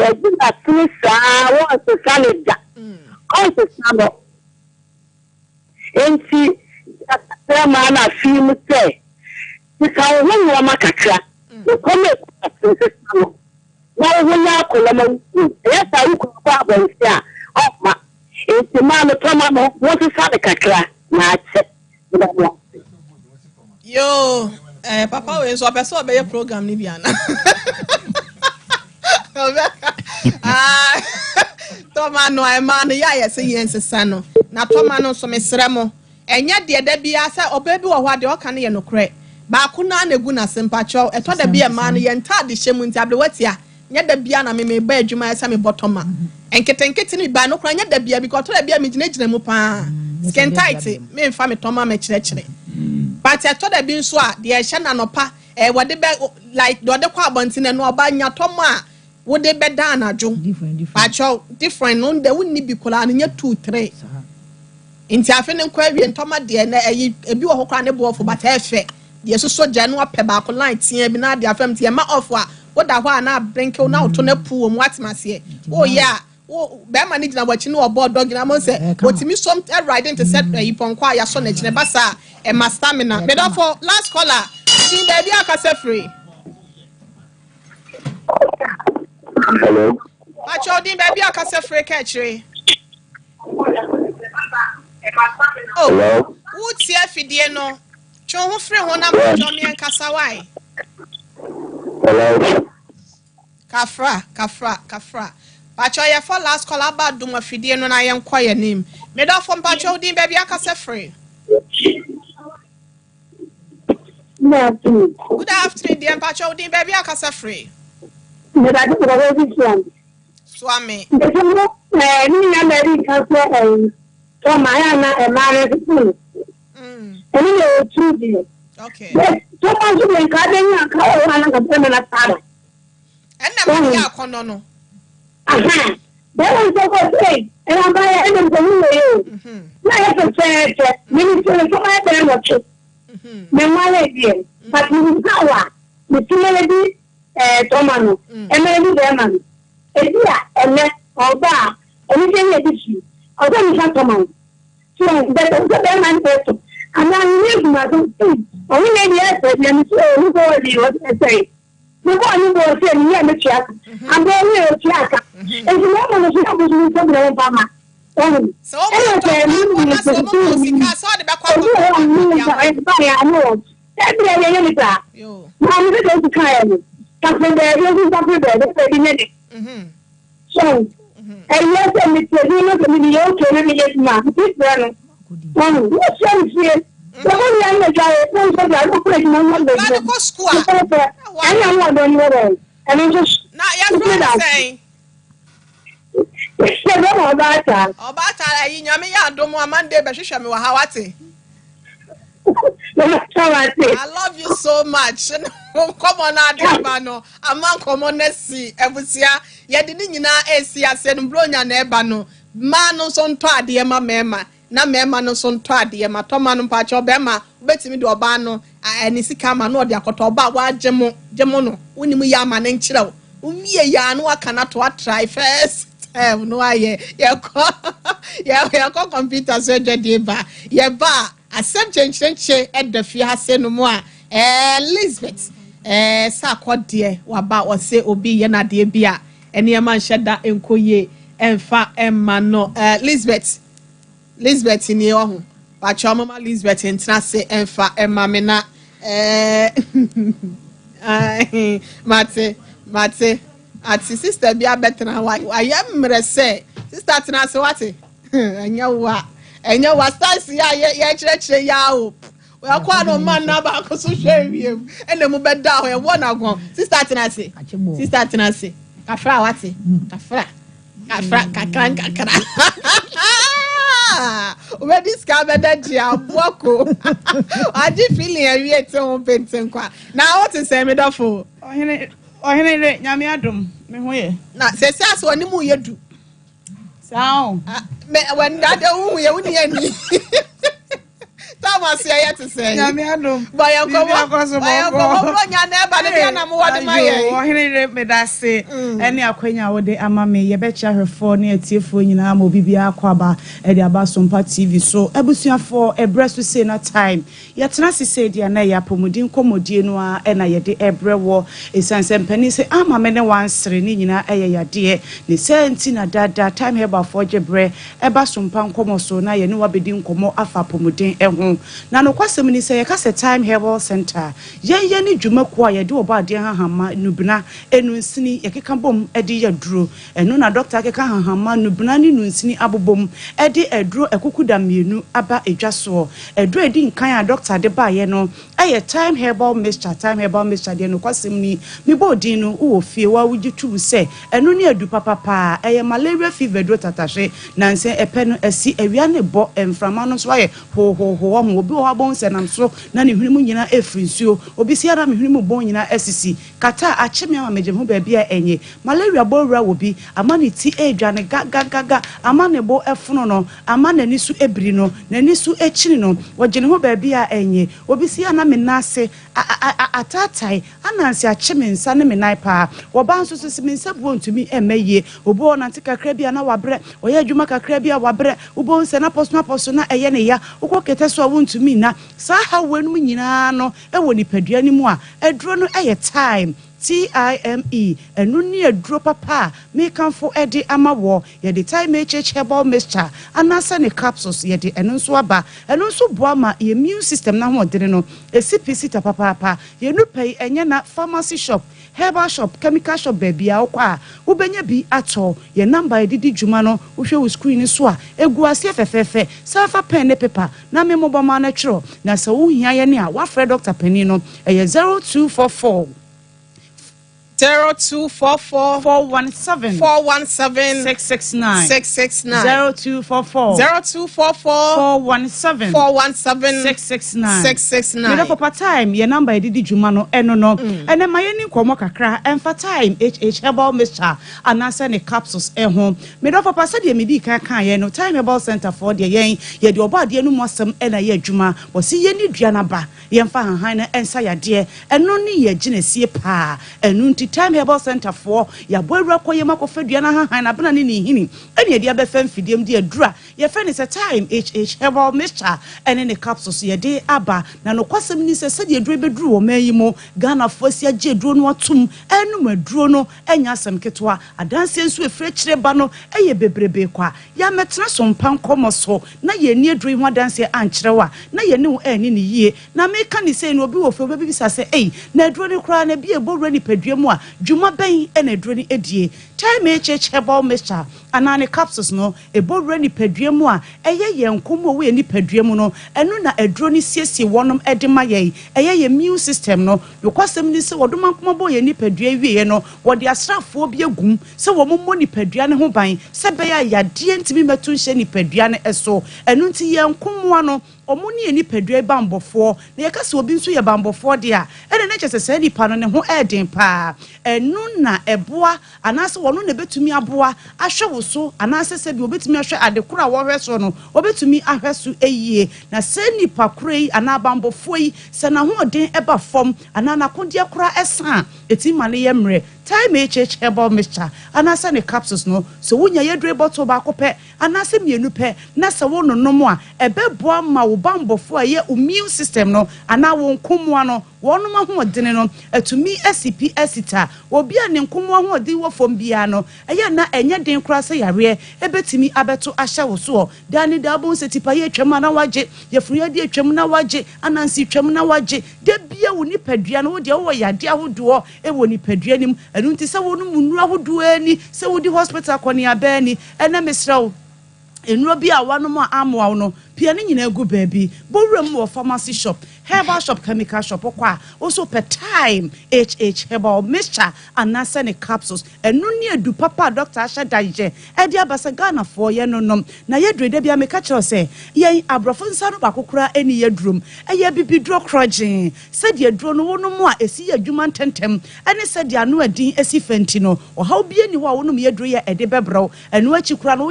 sa wo se salida o se sabo enti ma na film te ka wo wo makakra ko me se sabo na wo nya ko la ma e sa wu ko kwa ba nsia o ma enti ma no to ma no wo se sa de kakra na che yo papa we so abeso obeye program ni bia na Toma no e man ya ye se yen sesa no na toma no so mesremo enya de da bia say obabi wo ho ade o kan ye nokre ba ko na na gu na sempacho eto da bia ma no ye nta de hyem nti able watia nya da bia na me ba adwuma ya say me botoma enkete ni ba no kra nya da bia because to da bia me gina mu pa skin tight me mfa me toma me kire but eto da bi nso a de hye na no pa wode be like do de kwa abantine no oba nya toma a wode be da na adwo different no de wonni bi kola na nya 2 3 inti afi ne kwa wie ntoma de na ebi wo hokra ne bo fo but efe de so gya no apɛ ba ko line tie bi na de afam tie ma off a wo da ho na brink na auto na pu mu atmase o ya wo be ma ne gina wachi no obo dog na mo se otimi som riding to set iponko a ya so na gina basa e ma stamina but for last caller in the dia kase free. Hello. Pacho din baby akase free catchy. Oh. Hello. Who tie fidie no? Cho ho free ho na mo jo me nkasa wai. Hello. Kafra. Pacho ye for last call about do ma fidie no na ye nkwa ye nim. Me do from Pacho din baby akase free. Good afternoon, dear Pacho din baby akase free. Me da ko ba bi so. Swami. Ni ya meri ka so to ma ya na e ma re ku. Eni le tu di. Okay. To ma su le ka de nya ka o na ka pe na tara. Enna me ya kono no. Aha. They want to go say, and I'm by any of you. Now, I have to say, many children come out there and watch it. My mother did, but we power. The similarity, Tomano, and maybe their man. A dear, and let or bar, anything addition. Or then you have Tomano. So that is the man person. And I live my own thing. Only maybe I said, and so who go what I say. The one who was saying, yeah, the check. I'm going to check. And the woman is not going to be able to so I love you so much. Come on, Adriano. Among commonesi, Ebusia, Yadinina, Esia, Senbronia, Nebano, Mano son toa, ma mema, na mema no son toa, ma Tomano Pacho Bema, bet me do Obano, and Isikama, no, the Akotoba, Gemono, Unimu Yaman and Chilo, Yano, I cannot try first. No, I call computer surgery ba. Ye ba accept change at the fear say no more. Elizabeth sa kwodie waba o say obi ye na de bia ene man sheda enkoye emfa emma no. Elizabeth ni ho ba cho mama Elizabeth entra say emfa emma me na mate ati sister bia betena wa yam mre say sister tena say what enya wa stars ya ye chire ya o we akwa no man na ba ko so hwe wiem ene mu beda ho e won agon sister tena say kafra what kafra kakra we this ka beda ji aboko aji feeling e wie te won penten kwa na what say me dofo ohene nyame adom me hoye na sese aso oni mu yedu sao me when that hu ye woni ani Thomas ya to say nyame adom boy ko nya na eba de na mo wode maye ohene me da se ene akwanya wode ama me ye be cha hwefo ne atiefo nyina ma obibia akwaba e de aba Sompa TV so ebusuafo ebreso say na time ye tena se say dia na ya pomodin komodie no a e na ye de ebrewo esanse mpani se ama me ne wansere ne nyina eye yade ne senti na dada time heba fo jebre eba Sompa Nkomo so na ye ne wabedi nkomo afa pomodin ho ho na no kwasem ni say yɛka time herbal center yɛn ni dwuma ko a yɛde oba ade hahama nubna enunsini yɛkeka bom ede yaduro enu na doctor keka hahama nubna ni nunsini abobom ede eduro ekukuda mienu aba edwaso eduro edi nkan a doctor de ba ye no time herbal mixture de no kwasem ni mi bodi no wo fie wa wuji tu se enu ni adu papa malaria fever do tatashe nanse epe no asi awia ne bo emframa no so aye ho obi wo abon se nam so na ne hwenimu nyina efri nsuo obi si ara me hwenimu bon nyina asisi kata acheme ama meje ho ba bia enye malaria bowura wo bi amane ti edwane gaga amane bo efono no amane ni su ebiri no na ni su echini no wogene ho ba bia enye obi si ana me nase atatai anansi acheme nsa ne me nai pa wo ba nso so me nsa bo ntumi emeye obo na ntika kra bia na wabre oye adwuma kakra bia wabre ubo nse na poso na eye ne ya ukokete so wontumi na sa ha wenum nyina no ewo nipadua ni mu a eduro no eye time TIME enu ni eduro papa me kanfo ede amawo ye de time herbal mixture anasa ne capsules ye de enu nso aba enu nso boa ma ye immune system na ho de no ECPC ta papa ye nu pay enye na pharmacy shop herbal shop chemical shop baby a okwa ubenya bi ato ye number edidi dwuma no wo hwe wo screen so a egu ase fefefe safa pen ne paper na me mobile na twro na se wo hia ye ne a wa frɛ Dr. Penny no 0244 0244 417 669 0244 417 669 me papa time ye number edidi dwuma no eno no ene maye ni komo kakra emfa time herbal mixture anasa ne capsules ho me papa se de medi kan ye no time herbal center for de yen ye de oba de anu mosem ena ye adwuma wo se ye ni dua na ba ye mfa hanhan na ensa ya de eno ni ye ginesie pa enu time herbal center for ya boewura koye makofadua na hanhan na bena ne hini ene de abefa mfidiem de adura ye fe ne time herbal mixture ene ne capsules ye de aba na no kwasem ni se de adura beduru o mayimo Ghana fosi age aduro no atum enu maduro no enya asem ketwa adanse nso efre kire ba no eye bebrebe kwa ya metena Sompa Nkomo so na ye ni aduro ho adanse ankyerɛwa na ye ne wo ani ne yie na meka ni se no obi wo fe obi bisa se na aduro ne kra na bi ebowura ni padua mu a dwuma ben ena aduro ni edie time herbal mixture anane capsules no ebowura ni padua mu a eye ye nkomo we ni padua mu no enu na aduro ni siesie wonom edema ye eye ye immune system no yokwasem ni se wodoma nkomo bo ye ni padua wie no wode asrafo bi agum se wo mommo ni padua ne ho ban se be ya yade ntimi metu nhye ni padua ne eso enu nti ye nkomo no omuni eni padua bambofo na yekase obi nso ye bambofo de a ene na kyese se nipa no ne ho eden pa enu na eboa anase wono na betumi aboa ahwe wo so anase se bi obetumi ahwe adekora wo hwe so no obetumi ahwe so eyie na se nipa kroi ana bambofo yi se na ho den eba fom ana na kodie kora esa etima ne yemre time herbal mixture anase ne capsules no so wonya yedre bottle ba kopɛ anase mienu pɛ na se wo nonom a ebeboa ma wo bambofo a ye immune system no ana wo nkomoa no wonom ahoɔdene no atumi ACP asita obi a ne nkomoa ahoɔden wo fom bia no ɛyɛ na ɛnyɛ den kora sɛ yare ebetumi abeto ahyɛ wo so dani dabon se tipa ye twam na wagye yefunu de twam na wagye anansi twam na wagye de bia wo nipadua no wo de wo yade ahodoɔ ɛwɔ nipadua nim ɛnu nti sɛ wo no munuru ahodoɔ ani sɛ wo di hospital kɔne aba ani ɛna mesrɛ wo enuro bi a wanom amoa no pia ne nyina gu baabi bowura mu pharmacy shop herbal shop chemical shop kwa also per time herbal mixture anasa ne capsules enu ne adu papa Dr. Asha Daije edi abasa Ghana for ye nonom na ye dre de bia me ka kyerɛ se ye abrofo nsa no bakokora eni ye durum eye bibidro krogin se de aduro no wonom a esi ye adwuma ntentem ene se de ano adin esi fenti no ohaw bie ni ho a wonom ye duro ye ede bebrew enu akikura no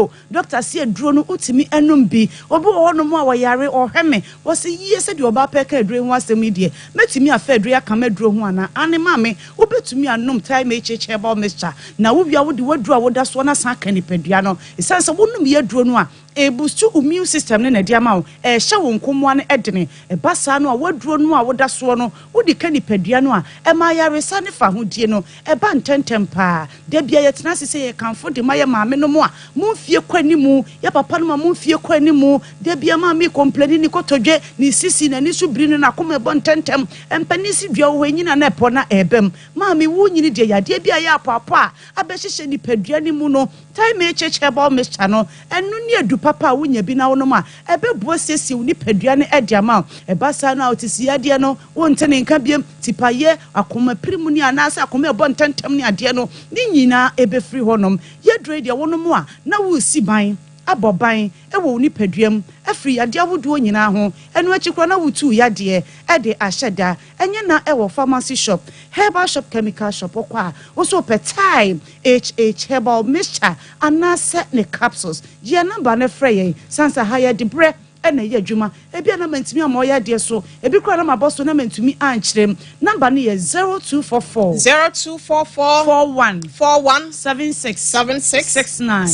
wo Dr. si aduro no utimi enum bi obi wo no mo a wo yare ohweme wo se yie se de oba peka aduro ho asem die metimi afa aduro ya kama aduro ho ana ane mame wo betumi anom time herbal mixture na wo bia wo de waduro a wo da so na san ka ni padua no esanse wo nom ye aduro no a e boost immune system ne na dia ma wo e hye wo nkomoa ne edene e basa no a waduro no a woda so no wodi ka nipadua no a e ma yaresa ne fa hodie no e ba ntentem pa da bia ye tena sese ye kanfo de ma ye maame no mo a mumfie kwanimu ye papa no ma mumfie kwanimu da bia ma mi complain ni kotodwe ni sisi na ni subiri no na koma e bo ntentem empani si dua wo nyina na epo na ebem ma mi wo nyini de ya de bia ye apoapo a abehye nipadua ni mu no time echeche ba mixture no enu ni edu papa wonya bi na wo no ma ebebuo sesi wo nipadua ne ediama e basa na otisi ade no wonte ne nka biem tipaye akoma primu ni anasa akoma ebo ntentem ni ade no ni nyina ebefri honom ye dre de wo no mu a na wo si ban aboban ewo nipaduam afri yade ahodo nyina ho enu akikro na wutu yade e de ahyeda enye na ewo pharmacy shop herbal shop chemical shop okwa also per time herbal mixture anase ne capsules ye number na frey sansa higher de bre ena ye adwuma ebi na mantimi amoya de so ebi kra na maboso na mantimi ankyerem number ne ye 0244 41 76 69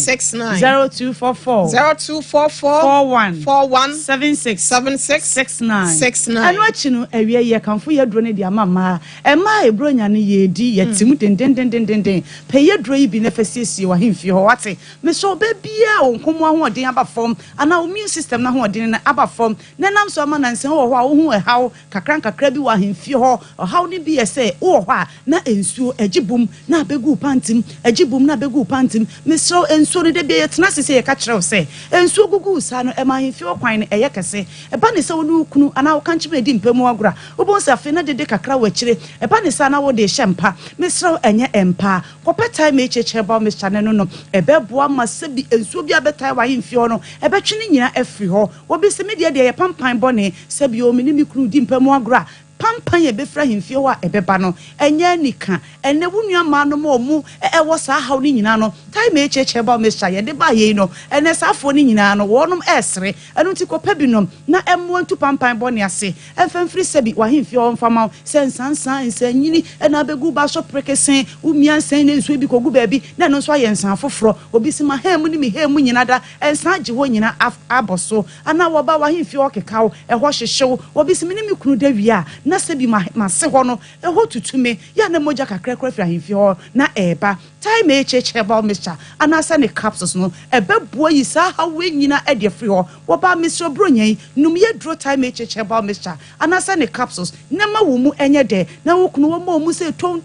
0244 41 76 anu achi no awie ye kanfo ye duro ne de amama ema ebronya ne ye di ye timu den pe ye duro yi bi na fasiesie wa hemfie ho wate me so be bia onkomo ahoden aba fom ana immune system na ho na aba fom na nam so ama nansen wo ho a wo hu ehaw kakra bi wa hemfie ho haw ne bi ese wo ho a na ensuo agibum na abegu pantim agibum na abegu pantim me so ensuo ne de bi ye tena sese ye ka kyerɛw se ensuo gugu sa no ema hemfie kwan ne eye kese eba ne se wo no kunu ana wo kan kyeme di mpamu agora wo bon se afi na de kakra wa kyire eba ne sa na wo de hyempa me so enye empa kopeta me cheche ba me chane no ebeboa masebi ensuo bi abetai wa hemfie ho no ebetwe nyina afri ho obi se media de ye pampan bone se bi o mini mi kunu di mpamu agora pampan ye befra hemfie ho a ebeba no enya nika ene wunua ma no mu ewo sa haw ni nyina no time echeche ba me sha ye de ba ye no ene safo ni nyina no wonom esre enu ti ko pabinom na emu ntu pampan bone ase enfamfiri sebi wa hemfie ho mfama sensansan ensanyini ena begu ba so prekesen umia nsan ne nso bi kogu ba bi na no so aye nsan foforo obi sima hemu ni mi hemu nyina da ensan je ho nyina aboso ana wo ba wa hemfie ho kekaw eho hyehyew obi sima ni mi kunu da wi a na sebi ma se ho no eho tutume ya na moja kakra kra fira hemfie ho na eba time echeche ba mixture anasa ne capsules no ebeboa yi sa hawe nyina e de free ho wo ba mixture bronyan num ye dro time echeche ba mixture anasa ne capsules na ma wo mu enye de na wo kunu wo ma mu se ton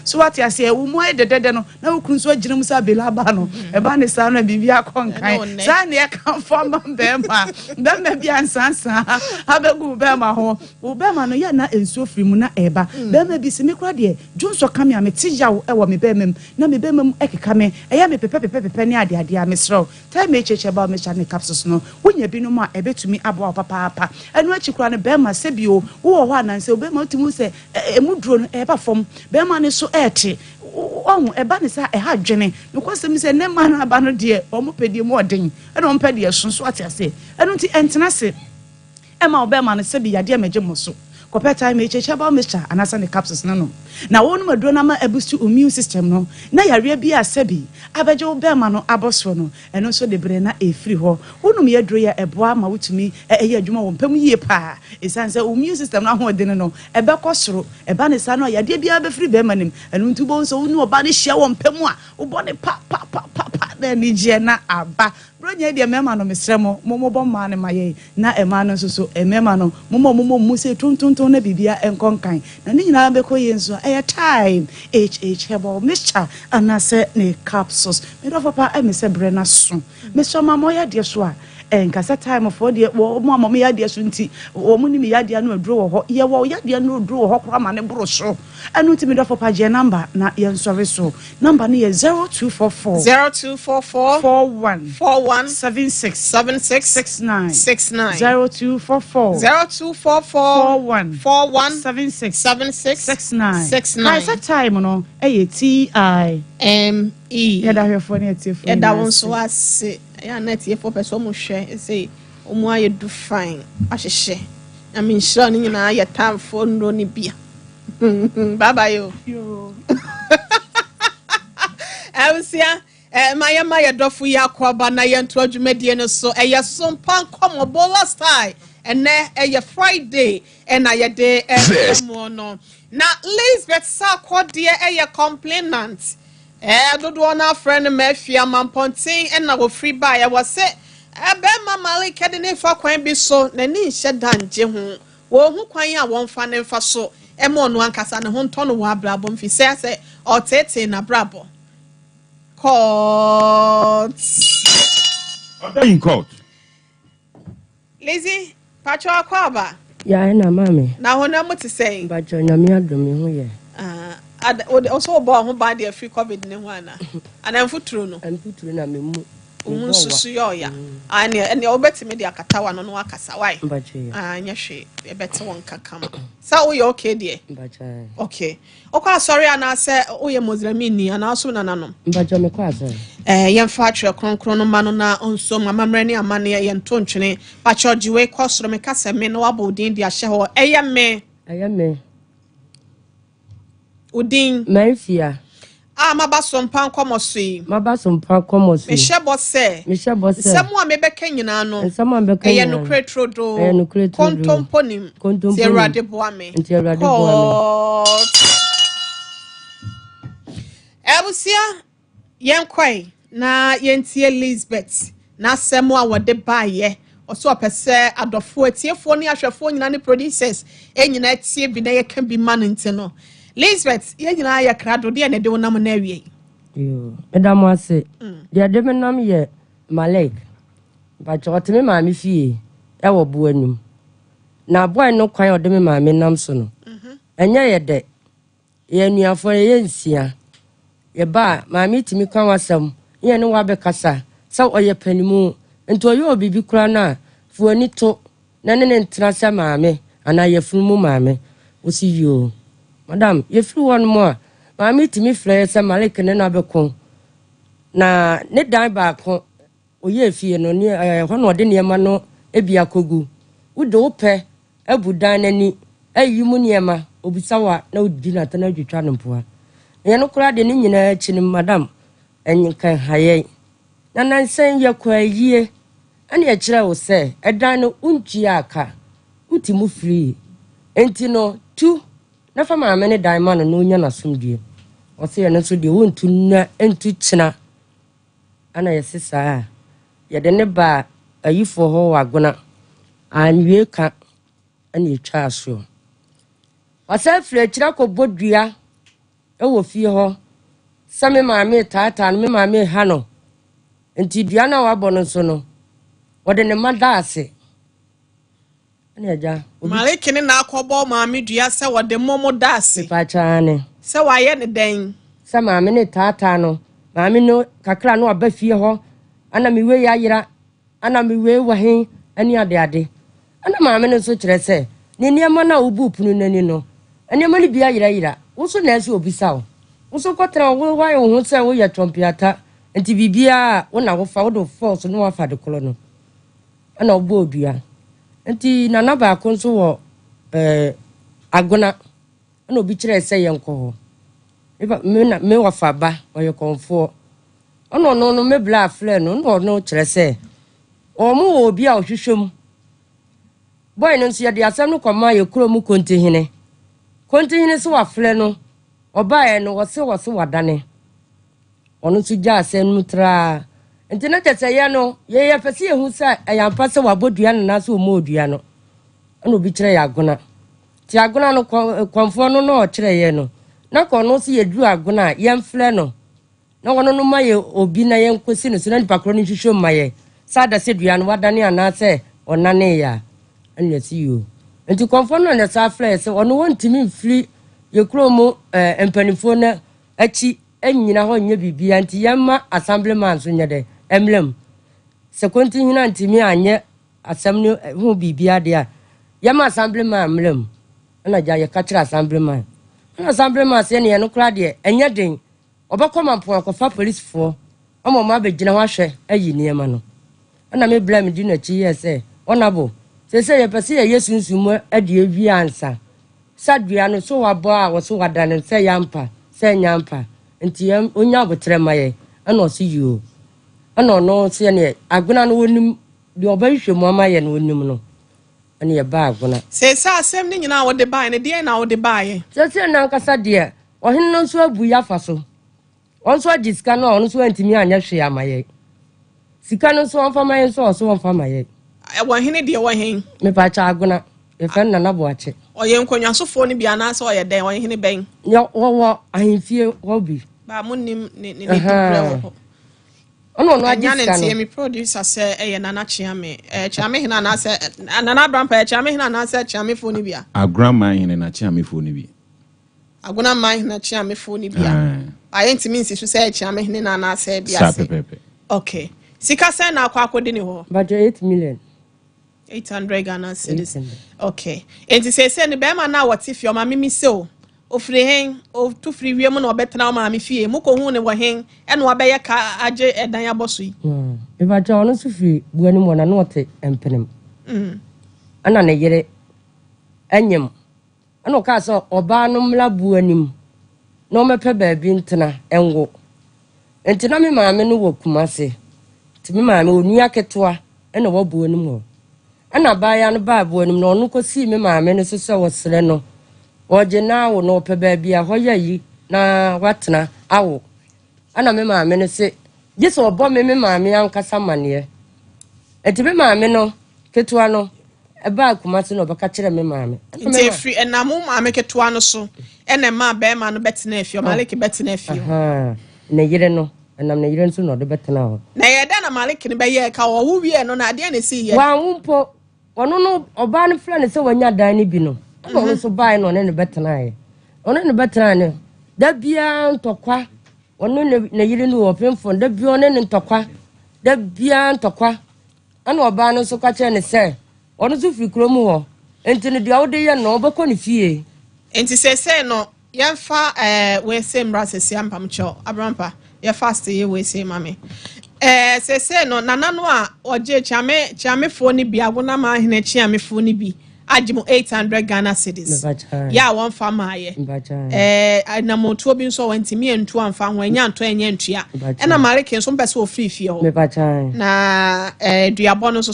so what ya se wo mu e de no na wo kunu so agyina mu sa bela ba no eba ne sa no bibia konkan sa ne e kan form be ma bi ansansa abegu be ma ho wo be ma no ya na ensuo free mu na eba be ma bi se me kra de junso kam ya me tijaw e wo me be mem na me be mem ekeka me eya me pepe ne ade a me sro time echeche ba me chane capsules no wonya bi no ma ebetumi abo papa enu achikura ne be ma se bi o wo ho ananse o be ma otimu se emuduro no eba fom be ma ne so ete ohun eba ne sa ha dwene no kwasem se ne ma na aba no de o mo pedi mu oden e no pedi esunso atiase enu ti entena se ema o be ma ne se bi yade meje mo so kopeta me cheche ba mixture anasa ne capsules no na wonu maduro na ma abustu immune system no na yare bi asabi abeje wo be ma no aboso no eno so de bre na efri ho wonu me yaduro ya eboa ma wutumi eye adwuma wo mpam yie pa esanse immune system na ho de no ebe kosoro eba ne sa no yade bi abefri be manim eno ntubo so wonu oba ne hia wo mpam a wo bone pa na ni je na aba bronya de mema no mesremo momo ma ne maye na ema no so emema no momo mu se tontonton na bibia enkonkan na ni nyina be koye nso time herbal mixture anase ne capsules me do papa e me se bre na so me so mama ya de so a enkasa time for de wo mama ya de so nti wo mu ni me ya de no aduro wo ho ye wo ya de no aduro wo ho kra ma ne bro so anu ti me do papa je number na ye nso so number ne ye 0244 41 76 69 0244 41 76 69 Kasa time no ti me ya da hwefo ne atiefo ya da won so ase ya na atiefo person mo hwe say omo aye do fine ahyehye na me nhyira no nyina ya tamfo no ni bia bye bye yo awusia Maya dofu ya kwaba na yentu adwumedie no so Sompa Nkomo bola style ene Friday na yede no na Lisbeth Sakwodie complainant dodo na friend Mafia Mampontin na wo free buy was say Bema Malik de ne fa kwan bi so na ni nhye danje ho wo hu kwan a won fa ne fa so mo no ankasa ne ho nto no wa brabo mfi se o tete na brabo court in court Lazy pacho akwaba ya na mami na ho na muti say pacho nyame adom ho ye also bo ho ba de free covid ne ho ana amfuturo na memu Unsusu ya ane obetime de akatawa no no akasa why nyehwe ebete won kakam sa wo ye okay de okay okwa sorry ana se wo ye muslimini ana so na nanom mbajo me kwa so yemfa atwe kronkron no ma no na onso mamamre ne amane ye ntontwene pacho jiwe kwosoro me kasa me no abodin de ahye ho me udin Mafia maba Sompa Nkomo sui Sompa Nkomo sui me shebo se semu a mebeka nyina no eye no kretrodo kontomponim se erade boame ebusia yenkwai na yentie Elizabeth na semu a wode baaye oso opese adofo atiefo ne ahwefo nyina ne producers enyina tie bi na yeka bi man ntino Lisbeth, ye nyina ya krado de na de wonam na awie. Yo, edamo ase. De de menam ye Malik. Ba choteme ma me fie e wo bo anum. Na boy no kwan o de me ma me nam so no. Enya ye de. Ye nuafo ye nsia. Ye ba ma me timi kan wasam. Ye ne wa be kasa. Sa oye panimu. Nto ye obibi kura na fu ani to. Na ne ntra sa ma me ana ye fumu ma me. Osi yo. Madam, you flew one more. My meet me flares and Malik and another con. Na net die back. O ye fear no near one or denia mano, ebia kogu. Would do pe, a would dine any, a yumuniama, obisawa, no dinner at an edgy channel poor. Yano cried in Indian chin, madam, and you can hire. And I say your quay ye, and your child say, a dino unchiaka, utimu free. Entino, two. Na fa ma me ne diamond no nya na somdue o se ne so de wontu na entu kina ana yesisa ye de ne ba ayifo ho wagona anwie ka ana etwa aso o se fle kira ko bodua e wo fie ho se me ma me tata no me ma me ha no enti dua na wabɔ no so no o de ne madase Malik ni na akobo maami dua se wode momo dase pachane se waye ne den se maami ne tata no maami no kakra no aba fie ho ana miwe ya yira ana miwe wahin ani ade ana maami no so kire se ne niam na obu punu nani no aniam ni bia yira wo so na ese obisa wo so kotra wo waye wo se wo ye trompiata enti bibia wo na wo fa wo do force no wa fa de kolo no ana obo odua enti nana ba konso wo agona na obi kire se yenko ho me wa fa ba oye konfo ono no me bla fle no kire se o mu obi a ohwehwem boy no nso ye de asem no koma ye kuro mu kontihene so wa fle no oba ye no wo se wadane ono nso ja asem mu tra enti na tese ye no ye pese ye hu sa ayampa se wabodua na so mo odua no ana obi kire ya agona ti agona no konfo no kire ye no na kono so ye duru agona ye mfle no na wono no maye obi na ye nkosi no so na nipa kro no hwehwe maye sada se dua no wadane ana se onane ya anya si yo enti konfo no na sa fle se ono wontimi mfiri ye kro mu empanifo na achi enyina ho nya bibia nti yemma assemblyman so nya de emlem se kontihina ntimi anye assembly hu bibia de a yemma assemblyman emlem na ja ye ka kira assemblyman na assemblyman se ne no kra de enya den obakoma mpo akofa police fo omo ma begina ho ahwe ayi niema no na me blame di na chi yese onabo se ye pese ye yesunsumu ade awi ansa sadua no so wabo a wo so wadane se yampa se nyampa nti onya botre maye ana o si you ana no se ne agona no wonim de obahwe mu amaye no wonim no ana ye ba agona se sa asem ni nyina wo de bae ne de na wo de bae se na nkasa de ohen no so abu ya fa so onso agiska no ono so antimi anya hwe amaye sika no so onfa maye so onfa maye wo hene de wo hen me pa cha agona e fa na bo ache oye nkonwasofo ni bia na so oye den wo hene ben yo wo ahemfie wo bi ba munim ne dibre wo ono no agiska no mi producer say eye nana chiame chiame hina na say nana brampa chiame hina na say chiame fo ni bia agrama hina na chiame fo ni bia agona man hina chiame fo ni bia ayentimi nsi so say chiame hina na say bia say okay sika say na akwa ni ho budget 8 million 800 Ghana cedis okay enti say ne be ma na what if your mama mi se o ofre hen o to free wiem na obetena o ma me fie mu ko hu ne wo hen e na obeye ka age edan aboso yi e ba ja ono so free buani mo na no te empenem ana ne yere anyem ana ka so oba no mla buanim no mepe ba bi ntena enwo enti na me maame no wo kumase ti me maame onu aketoa e na wo buanim ho ana ba ya no ba buanim no ono ko si me maame no so so wo sere no oje na wo no pe ba bia ho yayi na watena awo ana me maame no se jeso obo me maame ankasa mane enti me maame no ketua no e ba kumase no baka kire me maame enti free enamu maame ketua no so ene ma ba ma no betena afio malike betena afio na yire no enam na yire nso no de betena ho na ye da na malike ne be ye ka wo wie no na ade na si ye wa wumpo ono no oba no fla ne se wanya dan ne bi no ono so bai no ne betena ye ono ne betena ne da bia ntokwa ono ne yire no opemfo da bia ono ne ntokwa da bia ntokwa ana oba no so ka che ne se ono so firi kromu ho enti ne dia wode ye no obekọ ne fie enti se no yemfa we se mra se ampam cho abrampa ye fast ye we se mame se no nanano a oje chiame fo ni bia wona ma hene chiame fo ni bi agimo 800 Ghana cedis ya won fa maaye na moto bi nso wantimi entu amfa ho anya nto enye ntua na mareke nso mpese o free fie ho na duabo no so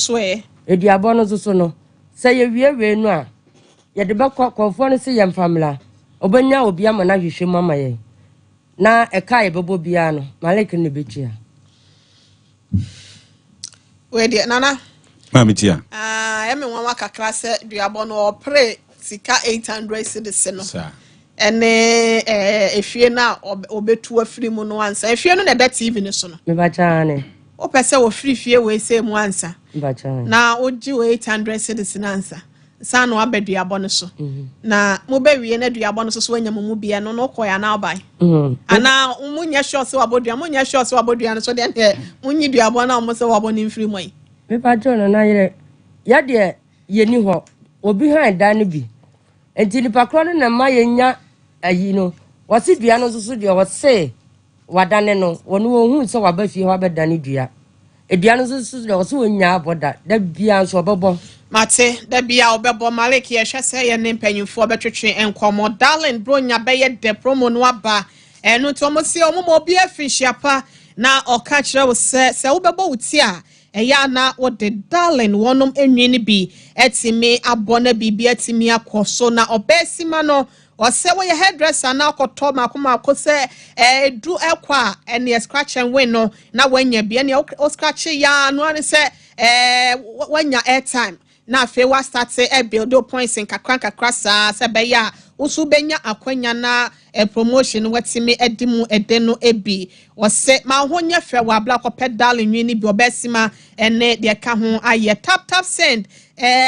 duabo no so no se ye wie nu a ye de bakọ konfo no se ye mfamla obanya obi amana hwehwe mama ye na eka ye bebo bia no mareke ne betia we de nana mamitia eme nwa kakra se duabo no opre sika 800 cedis no ene efie na obetu afiri mu no ansa efie no na da TV ne so no me bacha ne o pese wo free fie we se mu ansa bacha na oji 800 cedis na ansa sa no abeduabo no so na mo be wie na duabo no so anya mu bia no no koya na obai ana munya sure se wabodua munya sure se wabodua no so de munyi duabo na mo se waboni mfiri mu yi me pacho no na yere ya de yeni ho obi han da ne bi enti ni pakro no na ma yenya ayi no wose dua no so de wose wadane no wono ohun so waba fie ho abedane dua edua no so de wose wonya aboda da bia so obebo mate da bia obebo malik ye hwese ye ne mpanyimfo obetwetwe enkomo darling bronya beye de promo no aba eno to mo se omo obi afihyiapa na oka kire wo se wobebo wuti a eya na wo de darling wonom enwini bi etimi abona bibi etimi akoso na obesima no ose wo ye hairdresser na akoto makoma akose edu ekwa ene scratch and win no na wanya bi ene o scratch ya no ane se wanya airtime na fe wa start say build points in kakra sa se be ya usu benya akwanya na promotion watimi edimu edeno ebi wose ma honya fe wa black pedal nwini bi obesima ene de ka ho aye tap send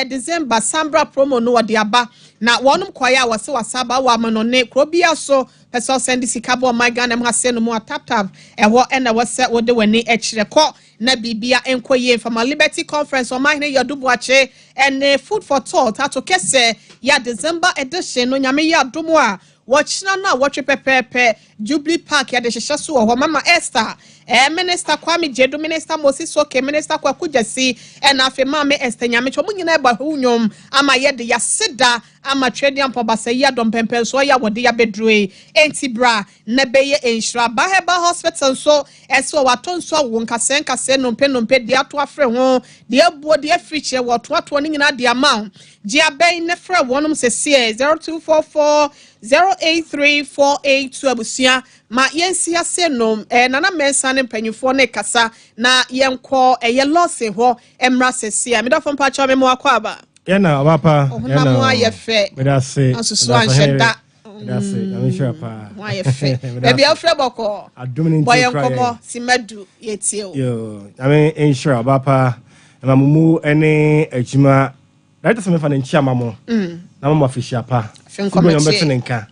December Sambra promo no de aba na wonum kwaya wose wasaba wa manone krobia so person send sikabo my Ghana ma se no mo tap ewo ena wose wode wani ekire ko na bibia enkoye from Liberty Conference o mahne yodubuache ene food for thought ato kese ya December edition no nyame ya domo a watchna na watch pepepe Jubilee Park ya de hyehyɛ so ho mama Esther Minister Kwame Jedu, Minister Moses Oke, Minister Kwaku Jesse, and Afe Mame Estanyame Chomunyina ba hunyom ama yede ya sida ama trading pobasa ya dompempe so ya wode ya bedrue enti bra na beye enhira Baheba Hospital so eso watonso wonkase nompe de ato afre ho de abuo de afriche woto ni nyina de ama Gia ben ne frɛ wɔnom sɛsie 0244 083482 abusia ma yɛnsi ase nom nana mensa ne mpanyufo ne kasa na yɛnkɔ ɛyɛ lɔse hɔ emra sɛsie me dɔfo mpa kyɛw me mo akɔ aba yana abapa yana mo ayɛ fɛ medase asusu anhyɛ da medase amishwa pa mo ayɛ fɛ baabi afrɛ bɔkɔ adumini boy nkɔmɔ simadu yɛtie o yo ensure abapa na mumu ene adwuma right some fa nchi amamo na mama official pa finkɔmɔ beto ne nka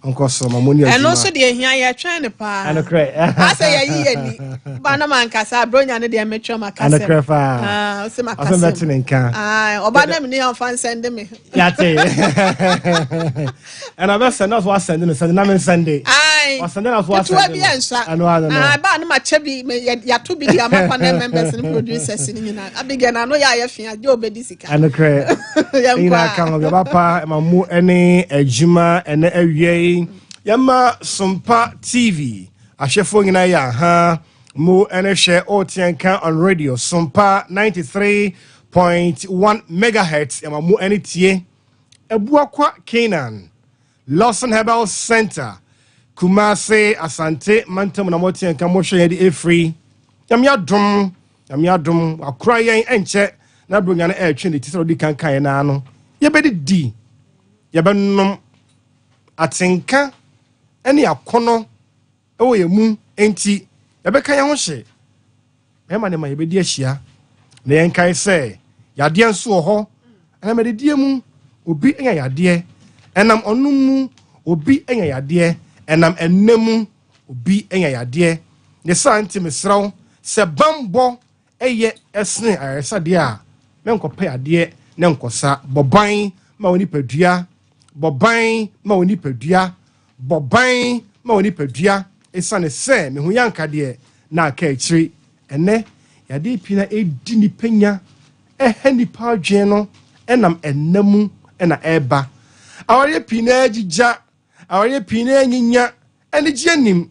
onko so mamoni adwuma eno so de ehia ye twɛn ne pa ano kre asa ye yi ani ba na man kasa bronya ne de metwa makasa ano kre fa o se makasa beto ne nka oba na me ne fan send me yate and I send us what send na me send wa send us what send ano ba na ma chebi ya to bi dia ma panel members ni producers ni nyina abige na no ya ye fia je obedi sika ano kre ina kan oba pa mamu ene adwuma ene awie yama Sompa TV ahwefo nyina ya ha mu ene hwe otienka on radio Sompa 93.1 megahertz yama mu ene tie ebuakwa Canaan Lawson Herbal Center Kumase Asante Mantam na motienka mo hwe yedi efree yamya dum akura yen enche na bronya na etwe ne tisoro di kankan na ano yebedi di yebenum atenka ene akono ewo yemu enti yebeka ye ho hye ema ne ma yebedi ahia na yenkai se yade enso ho na mededie mu obi enya yade enam onum mu obi enya yade enam ennamu obi enya yade ne santi mesraw se bambo eye esne ayesade a menkopa yade ne nkosa boban ma woni padua boban ma woni padua boban ma woni padua esane se me hu yanka de na aka akiri ene yade pina edi ni penya nipa adwen no enam ennamu ena eba aware pina agija aware pina anyinya ene gianim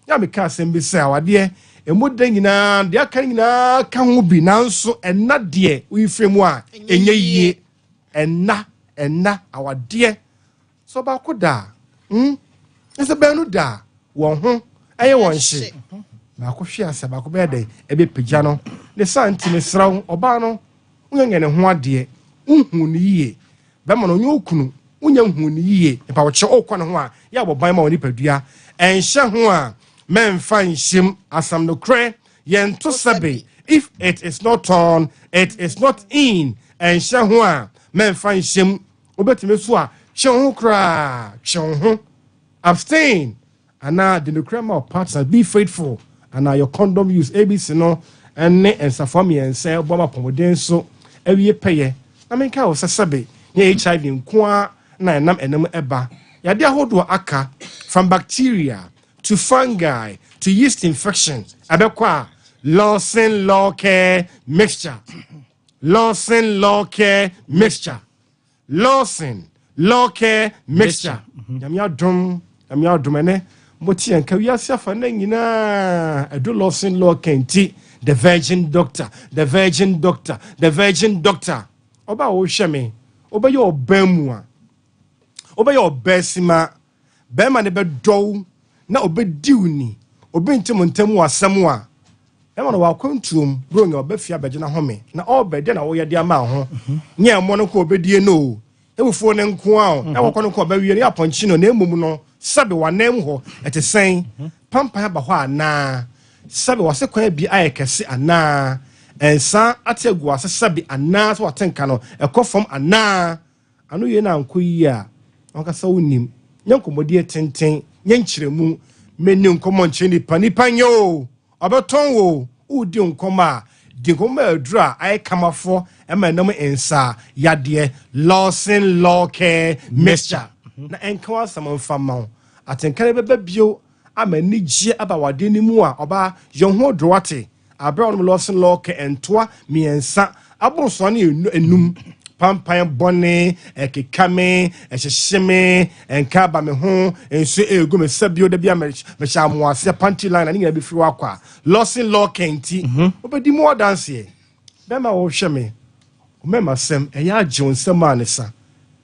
ya me ka asem bi se awade emuda nyina de aka nyina ka ho bi nanso enna de uyifremu a enye yie enna awade so ba koda ese benu da won ho eye won hye ba ko hwe ase ba ko be de ebe pagya no ne santi ne sraw oba no unye ne ho ade unhu ne yie be ma no nyo okunu unye hu ne yie e ba wo che okwa ne ho a ya boban ma woni padua enhye ho a memfa nhyim asam no kre yen to sabe if it is not on it is not in enhye ho a memfa nhyim obetime so a hye ho kra hye ho abstain ana the nuclear partners be faithful and your condom use abc no ene ensafam yen say obama pomoden so awie peye na menka wo sasabe ye hiv nkoa na enam enam eba yade ahodo aka from bacteria to fungi to yeast infection abekwa Lawson Law Care mixture Lawson Law Care mixture Lawson Law Care mixture yamya dum ene moti enka wiase afa na nyina edo Lawson Law Care the virgin doctor oba wo hweme oba ye obamu a oba ye obasima be ma ne be dow na obediwni obentim wasam a ema no wakontuom bro nga obafia begena home na obede na wo ye de ama ho nya mo no ko obedie no ewufo ne nko a na wo kono ko obawie ne aponchi no na emum no sabe wanam ho etesen pampa ba ho ana sabe wase kwa bi ayekese ana ensa ategu ase sabe ana so watenka no ekofom ana anu ye na nko yi a onka sa wonim nyankomodie tenten nyankyeremu meni nkomo nkyeni panipa nyo obeton wo udi nkoma di nkoma adura ay kamafo ema nam ensa yade Lawson Law Care mixture na enkawa samamfama atenkare bebabio ama ni gye aba wade ni mu a oba yonho droate abra no Lawson Lock entoa miensa aboroso ne enum pampan bone ekekame ehyehyeme enka ba me ho enso egu me sabio da bia me sha moase panty line ani na be firi wakwa Lawson Lock enti obedi mu dance e be ma wo hwe me o mema sem eya agye onsem anesa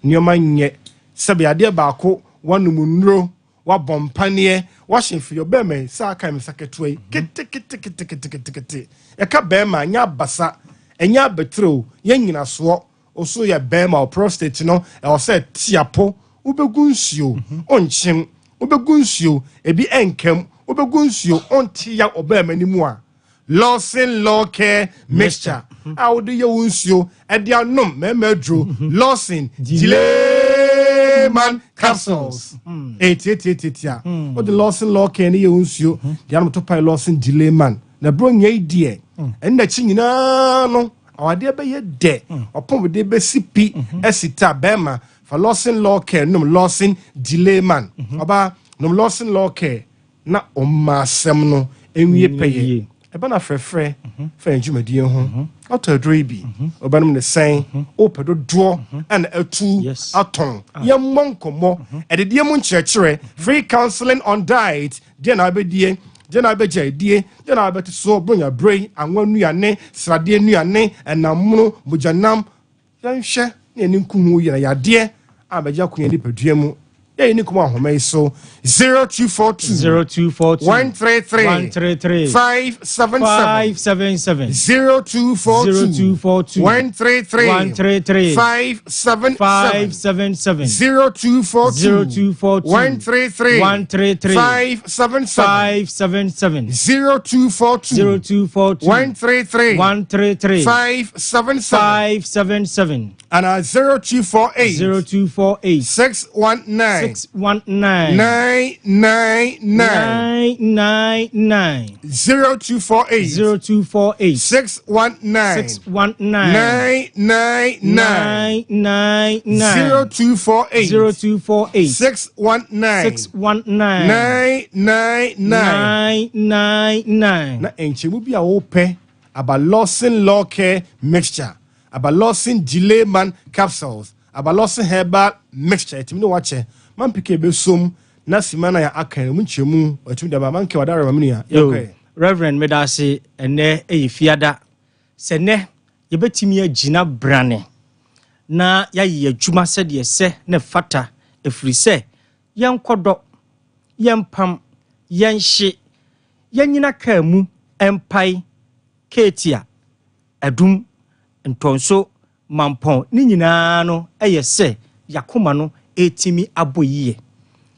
nioma nye sabia de baako wanum nro wa bompane wa hyenfio be me sa aka me saketoi kete eka be ma nya basa enya betro yenyina so oso ya be ma prostate no e o se tiapo ubegunsuo onchim ubegunsuo ebi enkam ubegunsuo onti ya obema nimu a Lawson Lock mixture awde ye wonsuo e dia nom memadro Lawson man capsules 8888 o the Lawson Lock ni ye wonsuo dia no to pai Lawson delay man na bro nya die en na chi nyina no awade be ye de opom de be sipi esita bema for Lawson Lock nom Lawson delay man oba nom Lawson Lock na o masem no enwie peye eba na frefre fa enjumadie ho atodro bi obanum ne sen opedo do and atu aton yemmɔ nkomo ededie mu nkyerɛkyerɛ free counseling on diet de na abedie de na abeja die de na abete so bronya brei anwanuane srade nuane enamunu bujanam yanhwɛ ne ninkuhu yɛ yade abeja kunya nipadua mu yeah, you come on, so 0242 133 577 0242 133 577 0242 133 577 0242 133 577 and 0248 619 999 0248 619 999 0248 619 999 na enchemu bia wo pe about Lawson Lock mixture about Lawson delay man capsules about Lawson herbal mixture etimi no wache man pike be som na simana ya akan mu nchemu atumi da ba man ke wadare mamini ya okay Reverend Medasi ene fiada se ne yebetimi agina brane na yayi adwuma se de se ne fata efiri se yenkodo yempam yenhye yenyina ka mu empai ketia adum ntonso mampon ni nyina no se yakoma no etimi aboyie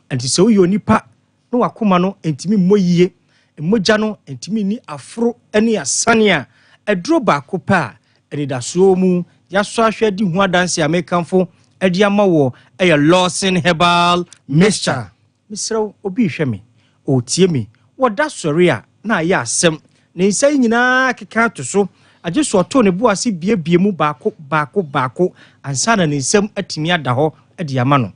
anti se wo yonipa no wakoma no entimi moyie moja no entimi ni afro ene asane a edro ba kopa enidaso mu yaso ahwe di hu adanse amekanfo edi amawo Lawson herbal mixture misro obi hwe me o tie me woda sori a na ya asem ne nsai nyina keka to so agye so to ne boase biebie mu baako ansa na ne nsam atimi ada ho edi ama no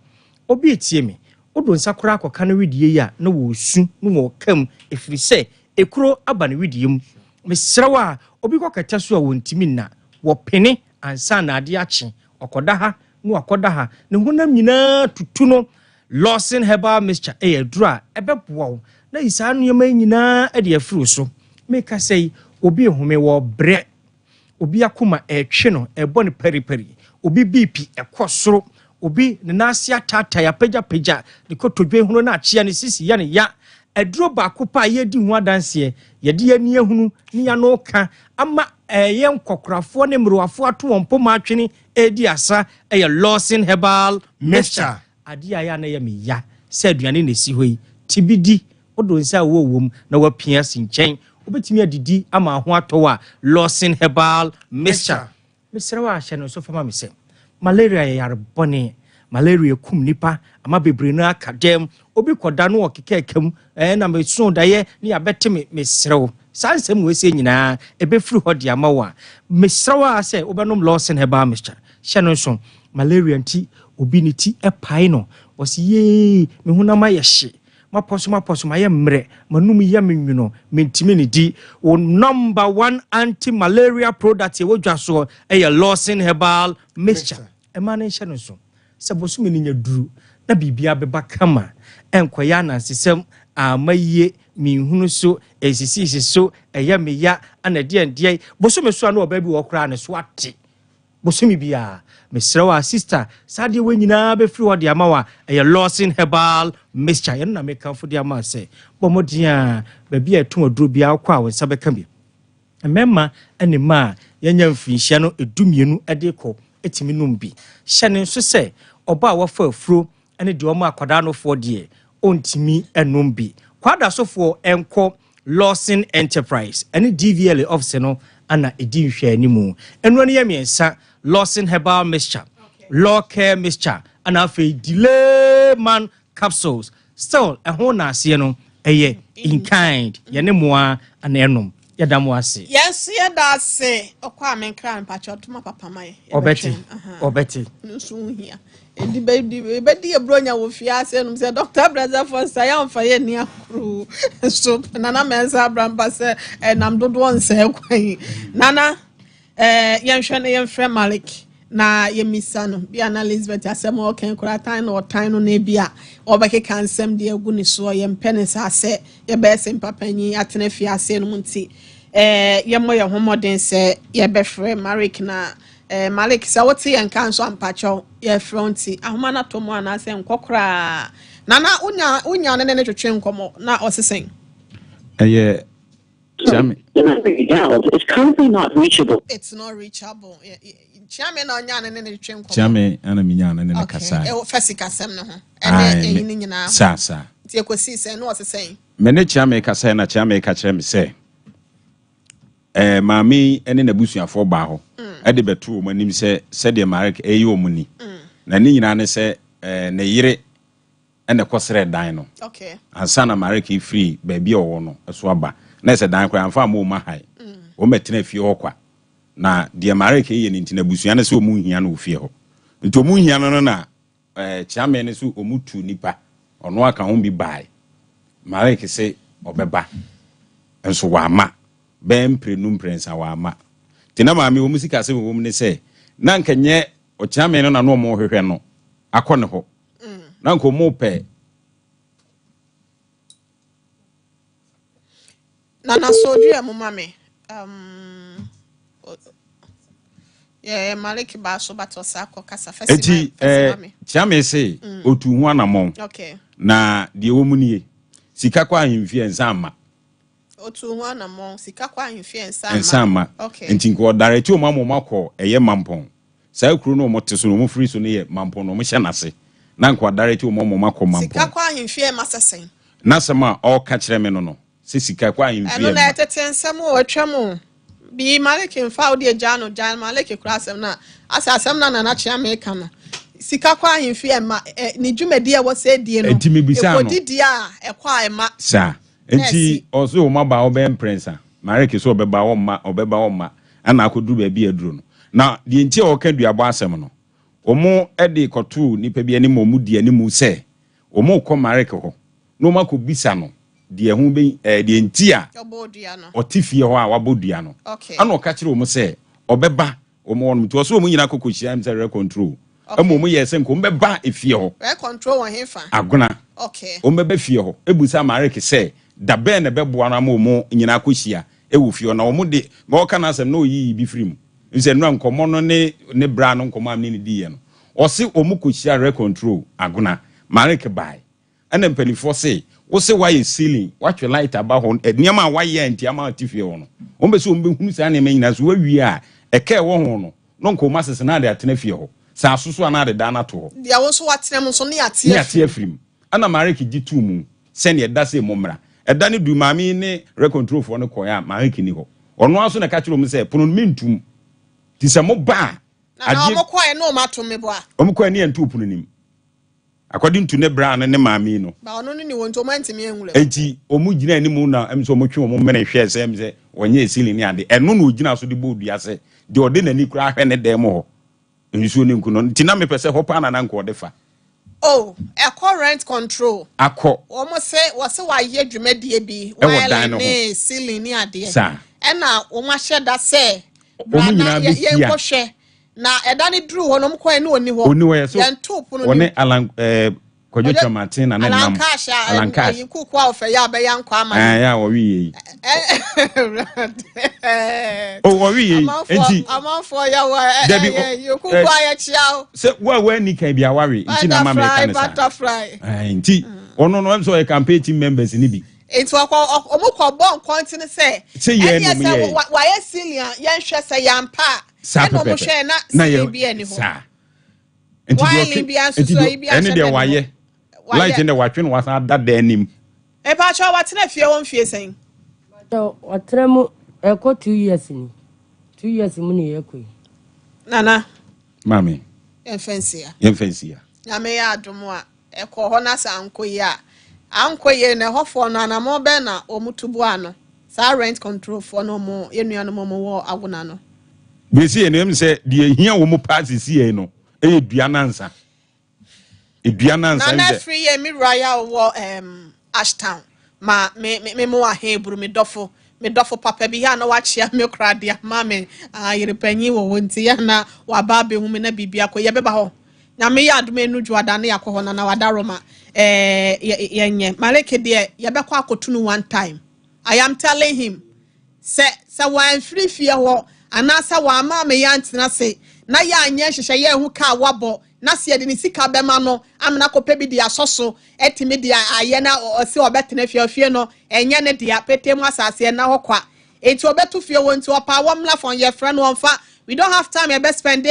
obi etie me odo nsakora akoka no widie ya na wo su no wo kam efiri se ekuro aba ne widie mu mesrewa obi kokata so a wontimi na wo pene ansa na ade ache okoda ha no akoda ha ne honam nyina tutu no Lawson herbal mixture edura ebeboa na isa nneema nyina ade afiri so meka sei obi ehome wo bre obi akoma etwe no ebo ne periperi obi BP ekosoro obi ne nasi atata ya peja de kotodwe hunu na achia ne sisi ya ne ya eduro ba kopa ye di hu adanse ye de ani ehunu ni ya no ka ama ye nkokorafo ne mruwafo ato wonpo ma atwene edi asa Lawson herbal mixture ade aya na ye me ya se aduane ne si hoyi tibidi odo nsa wo wom na wapia sinchen obetimi adidi ama ho atowa Lawson herbal mixture misrawa ahye no so fama me se malaria yare bone malaria kum nipa ama bebre na akadem obi koda no okekekam na me so daye ni abete me serew sansem we se nyina ebefiri hodi amawa mesrawa se obenom Lawson herbal mixture hye no so malaria nti obi niti epai no osi ye me hunama yehye maposo maye mre manum ya menwuno mentimi ne di wo number 1 anti-malaria product e wodwa so e Lawson herbal mixture e ma ne hye no so se boso me nya duru na bibia beba kama enkoya na sesem amaye minhunu so esisi so eya meya anade boso me so na oba bi wo kra ne so ate boso me bia mesrewa sister sadie we nyina be free wo de amawa eya Lawson herbal mixture yen na make for de ama se bomodia ba bia eto aduro bia kwa wo nsa beka bi emema enema yenya mfinhia no edumienu ede ko etimi numbi hyene so se oba wafa afuro ene de omo akwada no fo de ontimi enumbi kwada sofo enko Lawson Enterprise ene DVL office no ana edi nhwe animu enro ne yemiensa Lawson herbal mixture law care mixture ana fe delay man capsules still ehon na ase no eye in kind yene moa ana enom yadamu ase yes yada se okwa menkra mpacho tuma papa mai obeti nso hia edi bedi ebronya wo fiase no se Dr. Brother Foster ya mfa ye ni akru so nana mensa bramba se nam dodo onse kwan nana yenhwe ne yenfrɛ Malik na yemisa no bia na Elizabeth asem o kan kura tan no tan no na bia obeke kansem de agu ni so yempene sa se ye be se papanyi atena fiase no munti yemmo ye homoden se ye be frɛ Malik na Malik sa wote yen kan so ampacho ye fronti ahoma na to mo ana se nkokora nana unya ne twetwe nkomo na osesen Chame. It's currently not reachable. It's not reachable. Chame na onya ne twetwe nkomo. Chame ana minya na ne kasa. First kasem no ho. Ene ni nyina. Sa. Ti ekosi se no osesen. Me ne Chame kasa na Chame ka kire me se. Mami ene na busuafo ba ho. Ade beto mo anim se de Marek eyi omuni. Na ni nyina ne se ne yire ene kosere dan no. Okay. Ansa na Marek free baby owo no so aba. Na se dan kra amfa mo ma hai. O metena fie ho kwa. Na de Marek eyi ni ntina busua ne se omu hia no fie ho. Nti omu hia no na Chame ne so omutu nipa. Ono aka ho bi bai. Marek se obeba. Enso wa ma. Ben prenum prensa wa ma. Tina maami wo musika se wo mu ne se na nkenye o Chame no na no mo hwehwe no akone ho na nko mo pe na sodua mo mame Malik ba so batosa ko kasa festival Chame se otu hu anamon okay na de wo mu nie sika kwa ahemfie nsama otu hu anamon sika kwa ahemfie nsama okay enti nko direct o mamo makọ eye mampon sai kru no mo teso no mo free so ne ye mampon no mo hye nase na nko direct o mamo makọ mampon sika kwa ahemfie masesen na sama o ka kire me no se sika kwa ahemfie no na tetensem o atwam bi Malik mfa o de jano jan Malik krasem na asasem na Chame ka no sika kwa ahemfie ma ni dwumadi e wo se die no ekodi a ekwa ema sa enti oso o maba o be prensa Marek so obeba wo ma ana akoduru ba bi aduro no na de enti o ka duabo asem no omo ede kotu nipa bi ani mo di ani mu se omo ko Marek ho no mako bisa no de hu be de enti a obodua no otifie ho a wabodua no ana o ka kire omo se obeba omo won mti oso omo nyina kokohia am se re control amo omo ye se nko mbeba efie ho re control won hefa agona omo beba fie ho ebusa Marek se da ben be boa na mo nyina kohia ewu fie na omo de ma o kana asem na oyi bi firi mu nse no nkomo no ne bra no nkomo am ne di ye no o se omo kohia re control agona Marek bai ana mpanifo se wo se why ceiling watch light aba ho niam a why anti ama atifie ho no o be se o be hunu sa na me nyina so wawie a eke wo ho no nkomo asese na de atena fie ho sa asusu ana de da na to ho dia wo so watena mu so ne atia firim ana Marek gi tu mu se ne da se momra eda ne du maami ne recontrol for no koya Marek ni ho ono aso na ka kire mu se pono mintum ti se mo ba na mo koye no mato me bo a o mo koye ne entu pono nim according to ne bra ne maami no ba ono ni wonto mantimi enwule enti o mu gina ni mu na em so mo twe mo mene hwe se em se wonye esili ni ade eno no gina so de bodu ase de ode na ni kura hwe ne dem ho nsuo ne nkuno ti na me pese ho pa na nko de fa Oh, a current control. Akọ. Almost say was a why ye dwumadie bi dan no while ceiling ni ade. Sa. And now oma share that say Omu nyina be ye nkɔhwɛ na ɛda ne duru hɔ nom kɔ ne oni hɔ. Oni hɔ so. Yan top no. One alan Kojo Chamatin na nam. Alankash. You cook wa ofe ya be yan kwa ama. Ya wo wi. Oh wo wi. Enti amanfo ya wa you cook wa ya chiao. Se wa ni kan bia ware nti na ma me kan sa. Butterfly. Nti ono no am so e campaign team members ni bi. Enti omo kɔ bon continue say. Say ye no me. Wa ye Celia yen hwɛ say yampa. Sa no mo hwɛ na Celia bi ani ho. Sa. Enti eni de wa ye. Light in the watching was at that day name. A patch of what's in a few one facing. What tremo echo 2 years in 2 years in money equi. Nana, Mammy, infancia. Yamea Dumois, echo honas uncle ya. Uncle ye ne hofo nana more bena or mutubuano. Sa rent control for no more, any animal war agunano. We see a name say, the here woman passes here no, a Dianansa. Nana free me royal war Ashtown. Me more hebrew me duffo papa be here no watch ya me cry dear mammy. You penny won't see na wa baby whom na bibia ko yebeba ho. Na me yard me no juadane yakohona na wadaroma yenye maleke de yebekwa akotunu one time. I am telling him say one free fear ho anasa wa ma me yantina say na ya anya hwehwe ye hu ka wabo na se de ni sika bema no amna kope bi dia soso etimi dia aye na ose obetena fie no enye ne dia petemu asase na hokwa enti obetu fie wonti opa womla fon ye friend wonfa we don't have time e be spend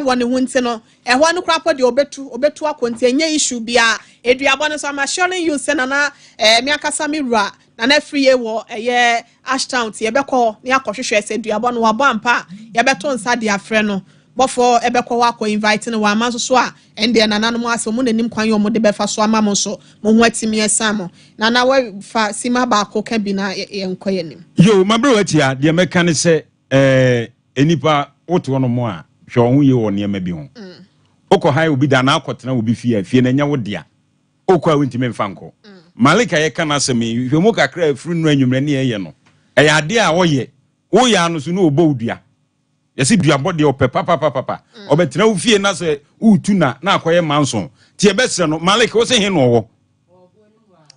won ne hunti no ho no krapo de obetu akonti enye issue bia eduabo no so am assuring you say na me akasa me rua na free wo Ashtown ti ebekọ ne akohwehwe se eduabo no wabo ampa ye beto nsa dia friend no before ebekọ wa ko invite no wa manso so a ende nananom ase mo nanim kwan yo mo de befa so ama mo so mo ho atimi esam nana we fa sima ba ko ka bi na ye nkọ yanim yo mabro atia de meka ne se enipa woto no mo a hwe ho ye wo ne ma bi ho okọ hai obi da na akotena obi fie na nya wo dia okọ a wintimi mfa nko malika ye kana se me hwe mo kakra afuru no anwumre ne ye no eya ade a wo ya no so no obo udua yesi duabo de ope papa obetena wo fie na se utu na akoye manso tie besere no malika wo se he no wo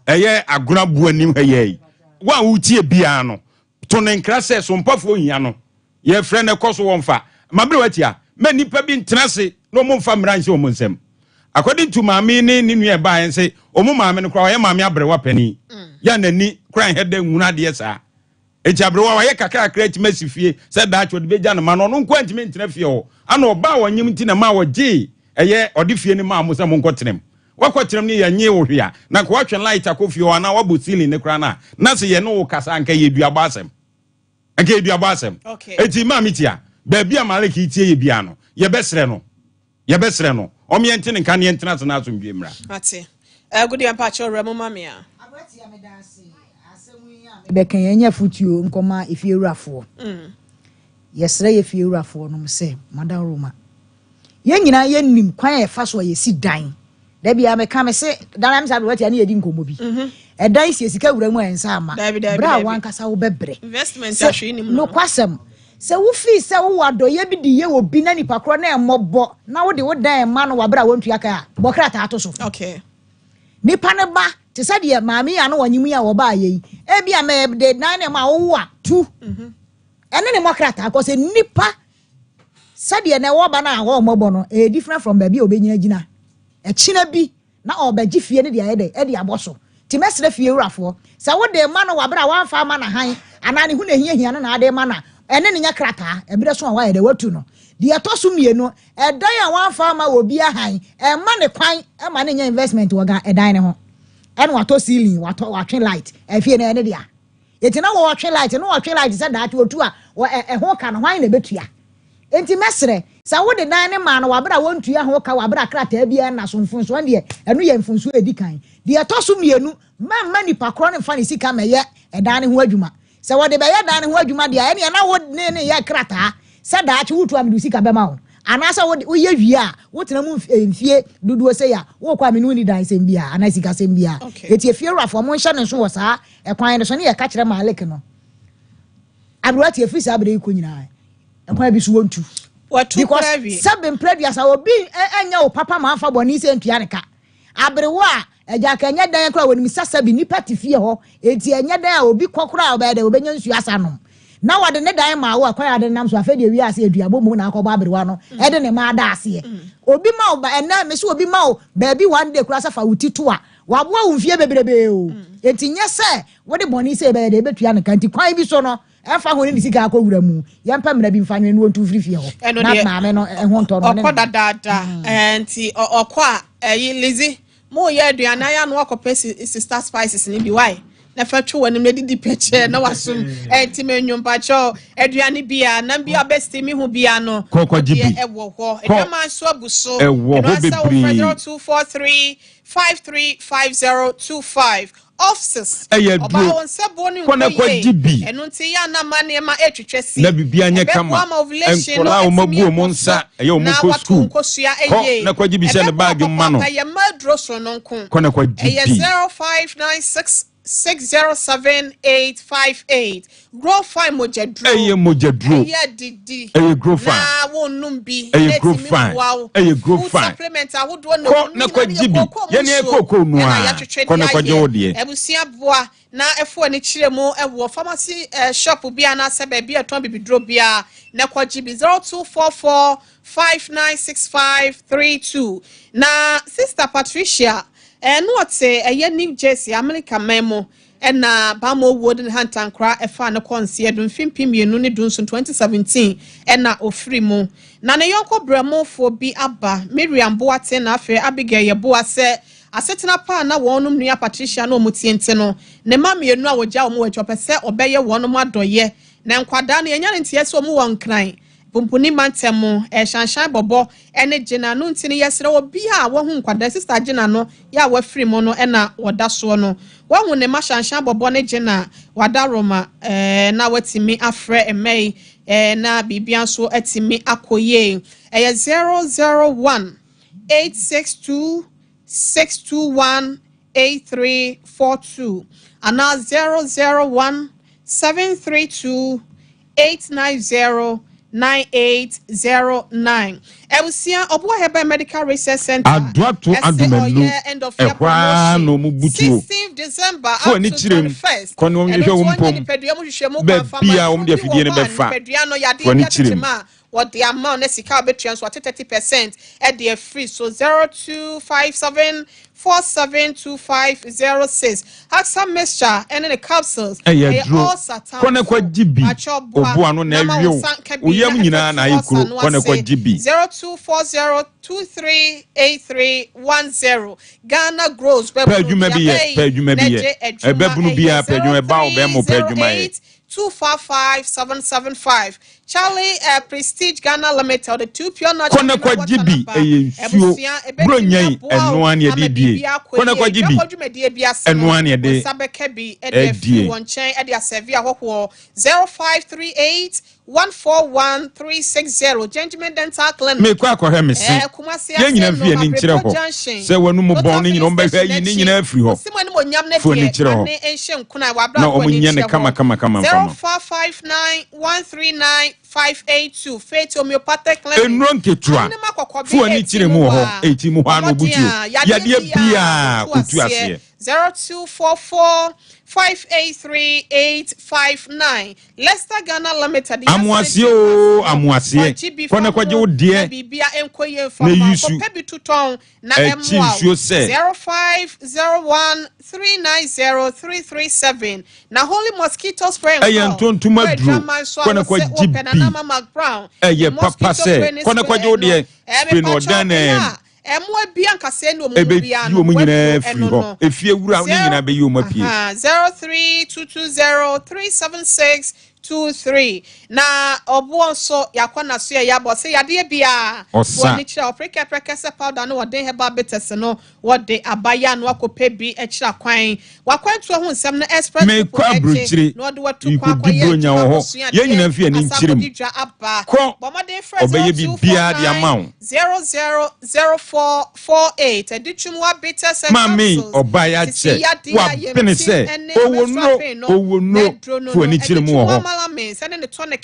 eye aguna bu anim heye wa utie bia no to ne nkra se so mpafo hia no ye frɛ ne koso wonfa mabere watia ma nipa bi ntena se no mo mfa mranse o mo nsem according to maame ne ninu e ba en se o mo maame no kra ye maame abrewa pani ya nani kran heda nwuna de sa eji abrewa wa ye kakra create masifie se da acho de beja no ma no nkwanti ntena fie ho ana oba wanyim nti na ma wo je eye ode fie ni ma mo se mo nkotenem wakotenem ni ya nye wo hwea na ko watwe light akofie ho ana wabo ceiling ne kra na se ye no wo kasa anka ye duaba asem anka ye duaba asem eti ma mitia ba bia maleki tie ye bia no ye besre no o me ente nka ne ntena na so ndwe mra ate gudi ampa cho remo mamia abati amedase asemu ya bekan yenya futuo nkoma efiewurafo yesre ye fiewurafo no se madam Roma ye nyina ye nim kwan e fa so ye si dan da bia me ka me se dan am sa abati ane ye di nkomo bi dan si esika wura mu ensa ama bra wan kasa wo bebre investment ahwe nim no kwasem se wo fi se wo wado ye bi di ye obi na nipa kro na emobọ na wo de wo dan ma no wabra wontu aka bokra ta ato so okay nipa ne ba te se de maami ya no wanyim ya wo ba ye e bia me de nan ne ma wo wa tu ene ne mokrata ko se nipa se de ne wo ba na wo mobọ no e different from baby obenyina gina e china bi na obaji fie ne de ayede e de aboso ti mesre fie wurafo se wo de ma no wabra wanfa ma na han anani hu na hia no na ade ma na ene ne nya krata ebire so wa de watu no de atoso mienu edan a wanfa ma obi ahan e ma ne kwan e ma ne nya investment woga edan ne ho ene wato ceiling wato watwe light e fie na ene dia yetina wo watwe light no watwe light se da atu otu a e ho ka no hwan na betua enti mesre sa wo de dan ne ma no wabra wontua ho ka wabra krata bia na so mfunso de enu ye mfunso edikan de atoso mienu ma nipa kro ne fa ne sika meye edan ne ho adwuma se wo de be ye dan ne ho adwuma de ene na wo ne ye krata se da atu wutu am du sika be ma ho anasa wo ye wi a wo tena mu mfie dudu se ya wo kwa me no ni dan sem bia anasi ka sem bia eti efie rafo mo nhya ne so wo saa ekwan ne so ne ye ka kire malik no abrati efisi abere iko nyina ekwan bi so wontu because seven previous obi enya o papa ma afa boni se ntua ne ka abere wo a eja ka enya dan kra woni misasa bi nipa tifie ho eti enya dan a obi kokora obede obenya nsu asanom na wade ne dan ma wo akwa ade nam so afede wi ase aduabo mu na akọba abere wa no ede ne ma da ase obi ma oba ena me so obi ma o baabi one day kura safa wutito a wabo wo mfie bebrebe o eti nye se wode boni se be de betua ne kan ti kwan bi so no efa ho ne sika akọwura mu yempa mra bi mfa nwe no ntu frifie ho na ma me no ho nto no okọ dada enti okọ a lizi mo ye aduana ya no okọ sister spices ni bi why na fatwo wani me didi peche na wasum enti menwumpa cho aduane bia na bia besti mi hu bia no ewo ho edama so abuso ewo ho bebri 0243535025 offices oba on seboni kona kwa jibi enu nti ya na mane ma etwetwesi na bibia nye kama enkola o mabu mo nsa eye o mo ko school na kwa jibi se ne bag mma no ya madro so no nko kona kwa jibi 0596 607-858 grow fine mojadro mojadro didi grow fine na wonum bi grow fine grow fine supplement ahodo no na kwa jibi ye ne ekoko no a kona kwa jode ebusia boa na efo ani kire mu ewo pharmacy shop bia na se ba bia ton bibidro bia na kwa jibi 0244596532 na sister Patricia no say New Jersey America memo na bamo wooden hantankra efa na konse edun fimpimienu ne dun so 2017 na ofiri mu na ne yonko bramofo bi aba Miriam Boate na afa Abigail Boase asetena pa na wonum nua Patricia na omutiente no ne mamienu a wogya omo wetwopese obeye wonum adoye na nkwada na yenya ntie so omo wonkran Pumpuni mantemo shanshan bobo ene jina no ntini yesere obi a wo hu nkwada sister jina no ya wa free mo no na woda so no wo hu ne ma shanshan bobo ne jina wada roma na watimi afre emei na bibia so atimi akoye 001 862 621 8342 ana 001 732 890 9809 Ebusia Obo Heba Medical Research Center Adwato Adumelu Ehwa no mubutu 16th December up to 21st kono nhwe wompom be bia de afidie ne befa kono chirem what the amount is sika betua so 30% at the free so 0257472506 Haxa mixture and the capsules all satan kono kwa jibi obo anu na awie oyam nyina na ayikuro kono kwa jibi 0240238310 Ghana grows pedjuma bi ebebunu bia pedjuma ba obemo pedjuma 255-775 Charlie Prestige Ghana Limited the two pure natural kona kwa jibi ensuo bronyan eno an ye die kona kwa jibi eno an ye de sabekebi edie wonchen ede aserve ahokwo 0538-141-360 Gentleman Dental Clinic me kwa akwa hemese ye nyina fie ni nkire ho se wanu mu bon ni nyina ombehwa yi ni nyina afiri ho fo ni nkire ho na omunye ne kama 0559-139-582 Faith Homeopathic Clinic enro nketua fo ni nkire mu ho eti mu ha no butu ya de bia otu ase 0244-583-859 Leicester Ghana Limited amuase kona kwaje odie bibia enkoye fama pebi tuton na emwa 0501-390-337 na Holy Mosquito Spray ayantontuma duro kona kwa jibi papa se kona kwaje odie spray no dane emwa bia nkase no mu bia no nyina free ho efie wura ni nyina be yi o mapie 03220376 23 na obo so yakwana so ya bo se yade bia woni kira opreke se powder no wode heba bitters no wode abaya no akope bi e kira kwan wakwantu ho nsem no express me kwa bruchiri no wode watu kwa kwa ye nyina fi ani nchirim ko obeye bi bia dia mawo 000448 edichumwa bitters and mami obaya che wa pene se owo no fu ani nchirim wo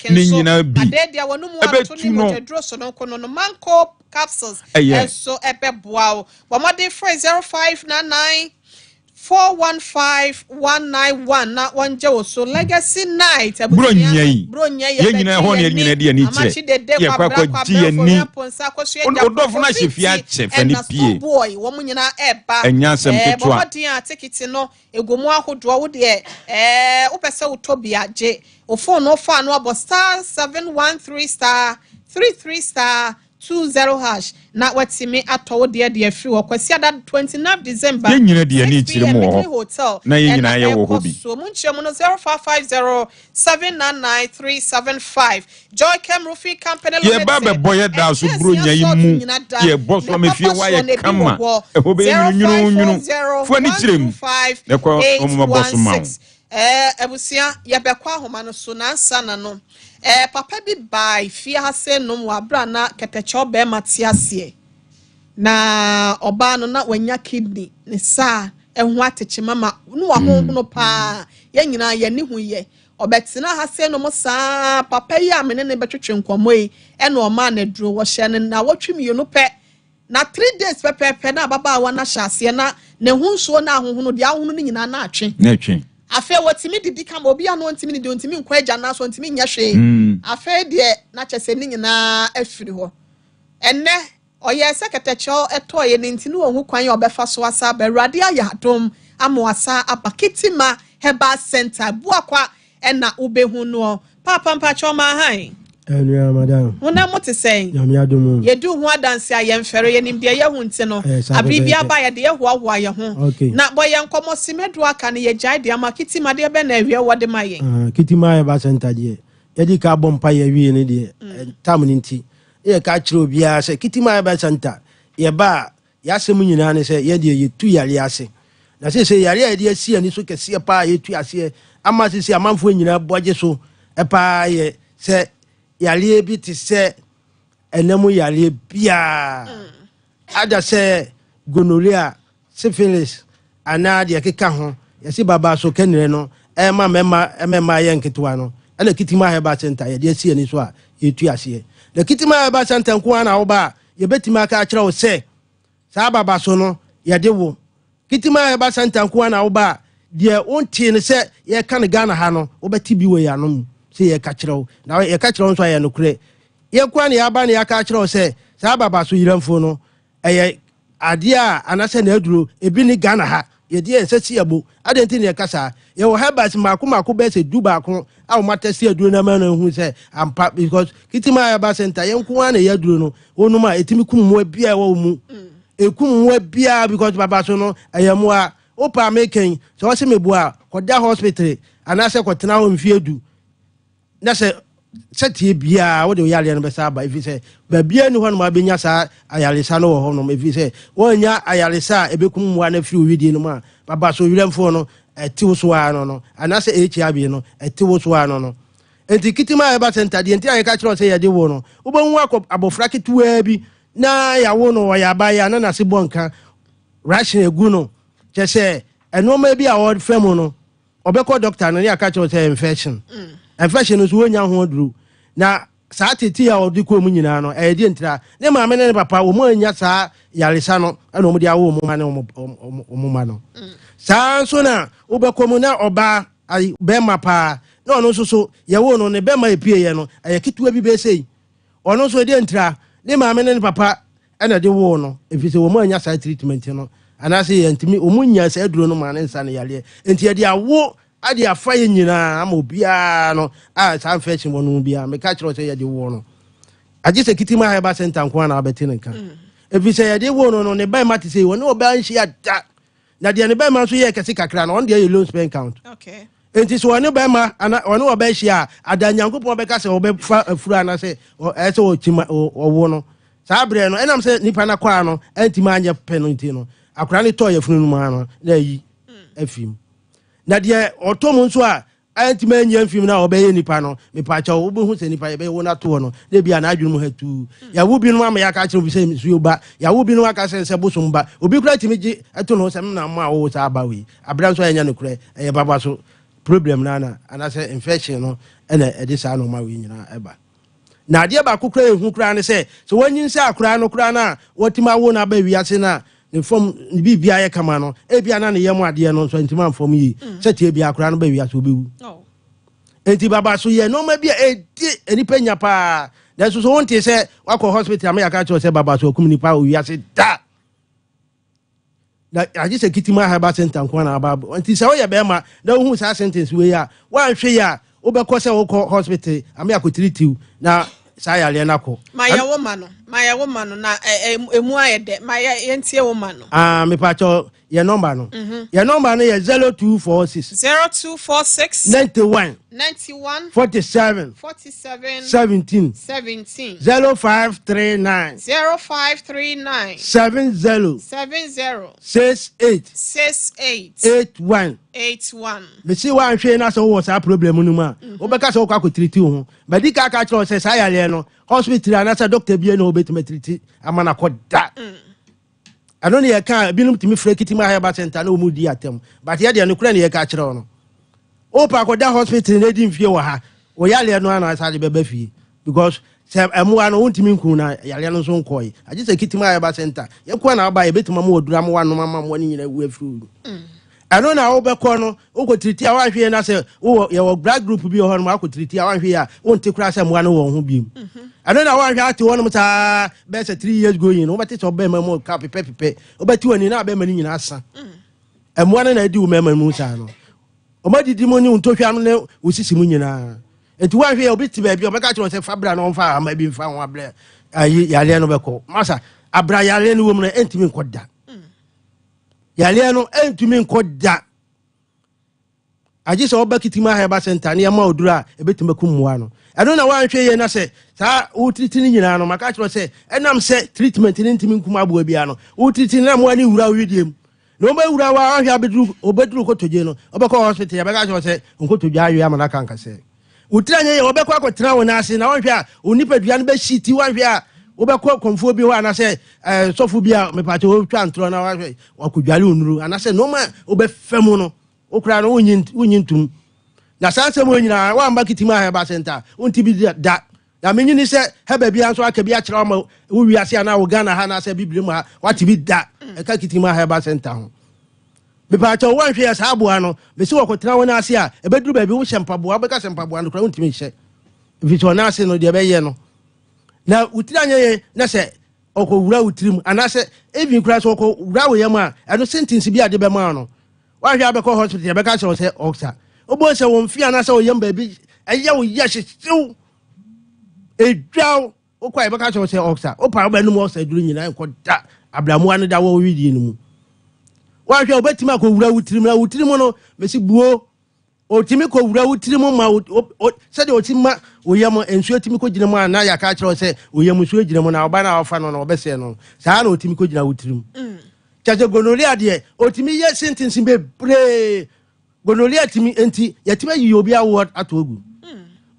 ni nyina bi adedia wonu mu atoni mo dro so no kono no manko capsules so ebeboa wo mode 0599 415 na wanje wo so legacy night bronya ye nyina ho ne nyina de ani kire ye kwa ji ani odofo na hyefi a che fani pie boy wo mu nyina eba enyasem ketwa bomodi a ticket no egomu ahodo wo de wo pese wo tobia je o phone no fa no abo *713 *33 20# na watimi atowo de free wo kwasi ada 29 December ye nyina de ani kire mo ho na ye nyina ye wo hobi so munchemu no 0550 799 Joy Cam Roofing Company Limited ye baba boy da so bronya yi mu ye boss wa mefie wa ye kama e ho be nyunu fo ani kirem e ko o mo boss ma ebusia ye bekwa homa no so na ansa na no papa bi bai fie ha se no wa bra na ketecho be matiase na oba no na wanya kidney ne sa ehu ateche mama no wa ho no pa ye nyina ye ne hu ye obetina ha se no mo sa papa yi amene ne betwetwe nkomo yi e na o ma na duro wo hye ne na wotwemi no pe na 3 days pepepe na baba wa na hyase na ne hu nso na ahohono de ahono ne nyina na atwe afa wotimi didi kama obi ano ntimi ni de ntimi nkwa agya na so ntimi nya hwe afa de na kyese ni nyina afiri ho enne oye seketacho etoye ne ntini wo hu kwan obefa so asa berade ayadom amoasa abakitima heba center buakwa ena ubehu no papa mpacho ma han enua madam wona mote sen yamiadum yedu hu adanse ayemfere yenim de ye hu nti no abribia ba ye de ye hoahoa ye ho na boye nkomo simedu aka ne ye jai de amakitima de be na awie wode maye kitima heba center de yedi ka bompa ye wie ne de tam ni nti ye ka kiro bia se kitima heba center ye ba ya semu nyina ne se ye de ye tu yare ase na se yare ye de asi ani so kese pa ye tu ase ama se amanfo nyina boje so pa ye se yale bi ti se enemu yale bia ada se gonorrhea syphilis ana de keka ho yesi baba so kenere no mema ye nketwa no ana kitima heba center ye de si ani so a yetu ase de kitima heba center nko ana wo ba ye betima aka kire wo se sa baba so no ye de wo kitima heba center nko ana wo ba de onti ne se ye kan Ghana ha no wo beti bi wo ya no se ye ka kire na ye ka kire so ya no kure ye kwa ne ya ba ne ya ka kire se sa baba so yiramfo no eye ade a anase na aduro ebi ni Ghana ha ye de ensesi abo adenti ne kasa ye wo hebas mako be se duba ko a wo matesi aduro na ma na hu se ampa because kitima ya ba center ye nko ana ye aduro no wonu ma etimi kum mo bia wo mu ekum mo bia because baba so no ayemu a opa meken so wo se mebua koda hospital anase kwotena ho mfie du na se setie bia wo de yale no be sa ba ifi se ba bia ni ho no ma benya sa ayalesa no wo ho no ifi se wonya ayalesa ebekum mo na firi owidi no ma baba so wiramfo no etiwo so ano no anase HIV no etiwo so ano no enti kitima eba center de enti ayeka kiro se ye de wo no wo ba hu abofra ketuwa bi na ya wo no ya ba ya na se bonka ration egu no che se enoma bi a wo femu no obekọ doctor no ya ka kiro se infection no so wonya ho duru na saa tete a odi ko mu nyina no e de ntira ne maame ne papa wo mu anya saa yaresa no na omo de awo mu ma ne omo ma no saa so na obekọ mu na oba be ma pa na ono so ye wo no ne be ma epie ye no aye kituwa bi be sei ono so de ntira ne maame ne papa na de wo no efise wo mu anya saa treatment no anase ye ntimi omo nya saa duro no ma ne nsa ne yale enti ye de awo ade afaye nyina ama obia no sa infection wonu bia me ka kiro se ye de wo no aje se kitima heba center nko na abeti nka ebi se ye de wo no ne bai mate se wo ne oba nhia da na de ne bai man so ye kese kakra na on de ye loan spend count enti so one bema ana one obehia adanyankopon beka se obefa afuru ana se ese o chima owo no saa bre no enam se nipa na kwa no antima anye penalty no akura ne to yefunu no ma no na yi afim na de otom nso a antima anye afim na obeye nipa no me pa cha obehu se nipa ye be wo na to no de bia na adwunu mu hatu ya wo bi no ama ya ka kire obi se suyo ba ya wo bi no aka se bosum ba obi kura timiji eto no se na ma wo sa ba wi abra nso anya no kura e baba so problem nana anase infection no ena edisa no ma wi nyina eba na ade ba kokra ehu kra ne se so wanyin se akra no kra na watima wo na ba wiase na ne fom ne bibia ye kama no ebia na ne yemu ade no so ntima fom yi se tie bia akra no ba wiase obewu enti baba so ye no ma bia edi enipa nya pa na so wonte se wakọ hospital am ya ka cho se baba so kum nipa wiase da na aje se kitima ha ba center kwa na ba enti se wo ye be ma na hu sa sentence we ya wa hwe ya obekọ se wo hospital am ya ko treat na sa ya le na ko my woman na emu ayede my yentie woman no me pa cho your number no your number no ye 0246 91 47 17 0539 70 68 81 me see one hwe na so wo sa problem no ma obeka so kwa ko treat ho ba di ka ka chiro se sa ya le no hospital na sa doctor bi na obetime treat amana ko da I don't hear can binum timi frekiti ma heba center na omu di atem but ye de no kura ne ye ka kire no o pa ko da hospital na di mfie wo ha o ya le no ana asa de beba fie because se amua no untimi nku na ya le no so nkoi agi se kiti ma heba center ye ko na ba ye betuma ma odura ma wanu mama mo ni nyina wu afuru ano na wo be ko no o ko triti a wa hwe na se wo ye wo blood group bi ho no ma ko triti a wa hwe a won te kura se mo no wo ho bi ano na wa hwe ati wo no ta be se 3 years going no beti so be ma mo ka pepe o beti woni na be ma ni nyina asa emo na di wo ma mu sa no o ma didi mo ni unto hwe ano ne wo sisi mu nyina enti wa hwe obi ti ba bi o be ka kire se fabra no mfa ama bi mfa ho abra ayi ya le no be ko masa abra ya le no wo mu na entimi nkoda yale no entumi nkoda aji so obakitima ha ba center ne ma odura ebetime kumwa no eno na wan hwe ye na se sa utritini nyina no maka kiro se enam se treatment ni ntimi nkuma abo bia no utritini na mo ani wura widiem no ba wura wa ahwa bedru obedru kotoje no obekọ hospital ya beka kiro se nkotoje ayo ya manaka nka se utranye ye obekọ akotena wona ase na wan hwe a onipadua no be shiti wan hwe a obekọ konfo bi wa na se sofu bia me pate o twa ntro na wa hwe wakodwale onuru ana se no ma obefemu no okura no wonyintum na sanse mo nyina wa mbakitima ha ba center unti bi da na menyini se heba bia nso aka bia kira ma wo wiase ana wo Ghana ha na se biblim ha wati bi da e ka kitima ha ba center ho be pa cha wo hwe ya sa aboa no be se wakotena wona ase a e beduru ba bi wo hyempaboa be ka hyempaboa no kura unti mi hye bi to na ase no de be ye no na utiranye ye na se oko wura utirim ana se even kura so oko wura wo yam a eno sentence bi ade be ma no wa hwe abekọ hospital be ka se oksa obo se won fi ana se o yam ba bi eye wo ye hyew edwaw okwa be ka se oksa o pa ba nu mo oksa duru nyina enko da abramu anu da wo widi nu mu wa hwe obetima ko wura utirim na utirim no mesi buo o timi ko wura utirim ma se de o timma o yam ensuo timi ko gina mu ana ya ka kire se o yam suo gina mu na oba na ofa no na obese no saa na o timi ko gina utirim chaje gonoria de o timi ye sentence be bre gonoria timi enti yatime yi obi award atogu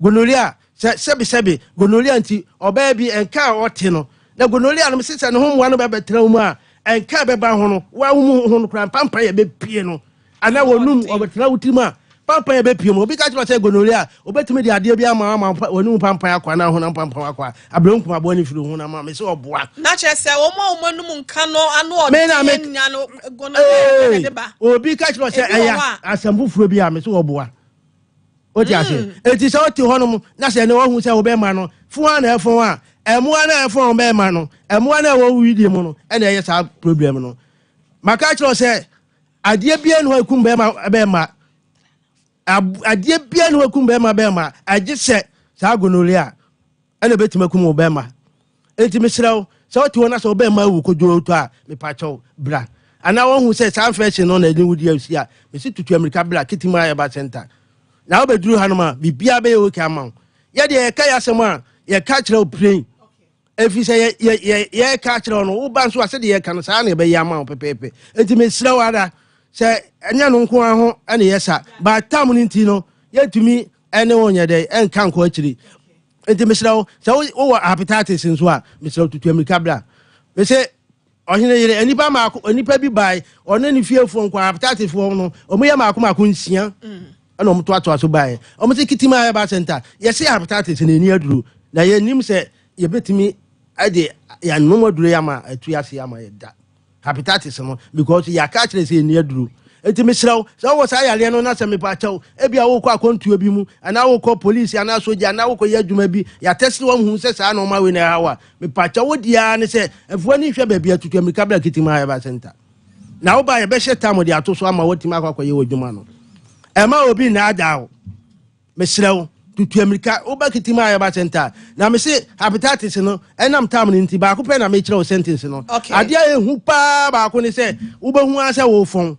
gonoria sebi gonoria enti oba bi enka ote no na gonoria no sese ne ho mwa no be betra mu a enka be ba ho no wa mu ho no kran pampa ye be pie no ana wonum obetra utima pampa ye be pie mo obi ka tiro se gonoria obetime de ade bi ama wonum pampa akwa na ho na pampa akwa ablonkum abo ni firi ho na ma me se oboa na che se wo ma num nka no anu ode nya no gonoria de ba obi ka tiro se eya asambu furo bi a me se oboa o ti ase eti se o ti honum na se ne wo hu se wo be ma no fu ana efon a emua na efon be ma no emua na wo widi mu no e na ye sa problem no maka tiro se ade bia no akum be ma adie bia no akum be ma agi se sa gonoria e na betima kum be ma enti misrawo se o ti wona se be ma wu kojo to a me pa cho bra ana wo hu se sa fashion no na ni wudi asia me si tutu america bra kitima ya ba center na obeduru hanoma bibia be o kama ye de ka ya sema ye ka kire o brain efi say ye ka kire no wo ba so ase de ye ka no sa na be ya ma pepepe enti mesira wada say enya no nko aho ene yesa ba tam ni nti no yetumi ene wonye de enka nko akiri enti mesira wo say wo appetite sinso a mesira tutu amerika bra we say ohine yere enipa maako enipa bi bai ono ni fiefo nko appetite fo no omo ye maako nsia ana omo to aso bai omo se kitima ya ba center ye say appetite na eni aduro na ye nim se ye betimi ade ya no aduro ya ma atu ya se ya ma ye da appetite no because ya ka kire se eni aduro enti misraw so wo sa yale no na se me pa chaw e bia wo kọ akontuo bi mu ana wo kọ police ana soja ana wo kọ ya adwuma bi ya test wo hu se sa na o ma we na hawa me pa chaw wo dia ne se efuo ni hwe ba bia tutu mi kabla kitima ya ba center na wo ba ye be she tam de ato so ama wo tima akọ ye odwuma no e ma obi na ada wo misraw tutu amerika wo ba kitima ya ba center na me se hepatitis no enam tam ni nti ba ko pe na me kire o sentence no ade ehu pa ba ko ni se wo ba hu asa wo fon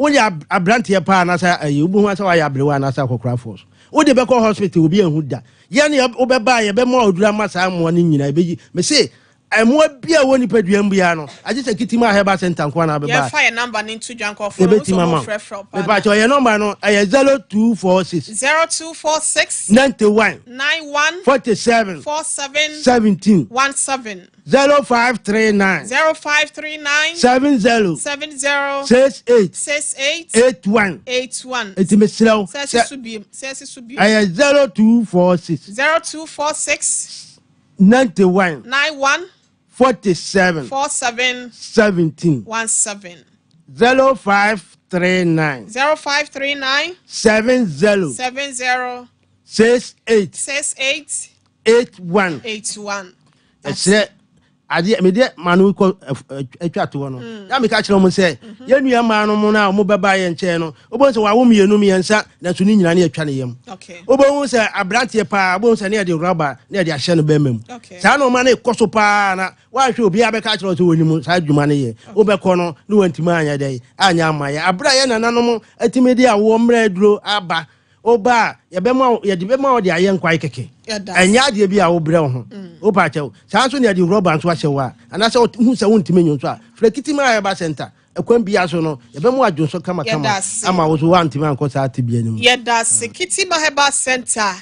Only a brand here, Panasa, you won't say I blew an asa for Crawford. Would the Beco Hospital be a Huda? Yanni up over by a bemo drama, some one in I be may say, I won't be a one Pedriambiano. I just a Kittima Heba Santa Quana. Yeah, fire number into junk off. But your number no, I 0246 0246 91 91 47 47 17 17 0539 0539 70 70 68 68 81 81. It's Mr. I 0246 0246 91 91 47 47 17 17 0539 0539 70 70 68 68 81 81. That's ade me de manu ko atwa to no ya me ka kire mo se ye nua ma no mo na mo beba ye nche no obo se wa wo mienu miensa na so ni nyina na atwa ne yam okay obo hu se abrante pa obo se na de rubber na de ahye no ba mam sa no ma na ikoso pa na wa hwe obi abeka kire so wonimu sa adwuma ne ye obekọ no ne wantima anya dai anya amaye abra ye nananom atime de awo mra aduro aba oba ye be ma ye de be ma de aye nkwai keke enya de bi a wo bre ho o pa chew sa so ne de rubber nso ahye wa ana se hu se wontime nyon so a frekitima ya ba center ekwan bi aso no ye be mo adwonso kama ama wo so wantime anko sa ate bi anim ye da sekitima heba center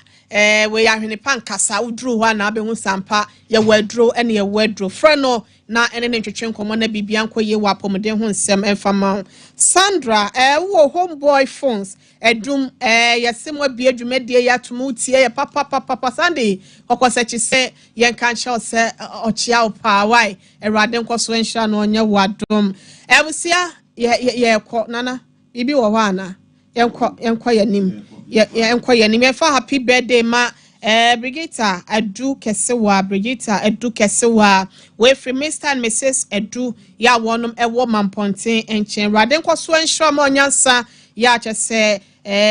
we ya hwene pankasa udru ho na abehu sampa ye wadro ene ye wadro freno na ene ne twetwe nkomo na bibia nko ye wa pomden ho nsem emfama Sandra wo homeboy phones edum yesem abi adwumadie ya tomutie ye papa Sunday okosechi se ye kan chaw se ochia opa wai erade nkoso enhira na onye wadom ebusia ye ko nana bibi wo ho ana yenko yanim yenko yanim ye fa happy birthday ma Brigita Edu Kesewa Brigita Edu Kesewa we free Mr and Mrs Edu ya wonum ewo mamponten enchen rade nkoso enhira ma onyansa ya chese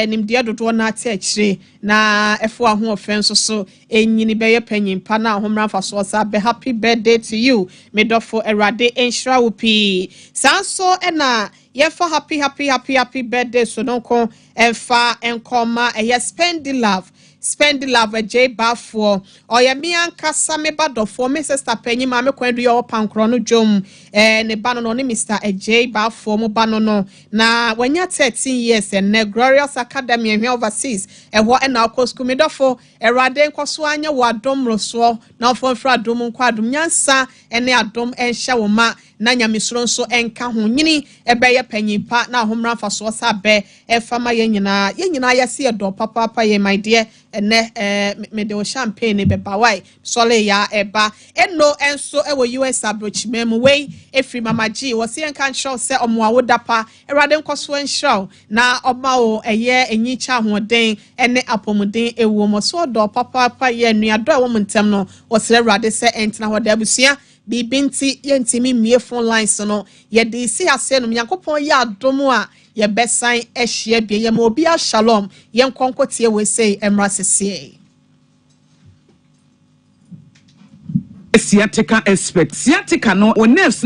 nimdia dodo na ate akire na efo aho ofenso so enyini beye panyimpa na ahomra faso sa be happy birthday to you medofo erade enhira wupi sanso ena ye for happy birthday so nonko enfa enkoma spend the love J Bafo or ya mi ankasa me badofo me sister penyi ma me kwadu yo pankro no dwom ne bano no ne Mr J Bafo mo bano no na wanya 13 years and Glorious Academy here overseas eho na akọ school me dofo erade nkoso anya wadom roso na ofo fra adom nkwadom nyansa ene adom enhya wo ma na nyamesoro nso enka ho nyini ebeye panyimpa na ahomra faso sabe efama yenyina yase edo papa ye my dear ene me de champagne be bawai sole ya eba eno enso ewo US abrochimem we efri mama G wo se enka show se omo awodapa erade nkoso enhraw na oma o eye enyicha hoden ene apomuden ewo mo so do papa ye nuado a wo ntem no wo se erade se entina hoda abusia bibinti yentimi mie phone lines no ye de si ase no yankopon ya adomu a ye besan ehye bie ye ma obi a shalom ye nkonkotie we say emra sese sciatica expert sciatica no o nerves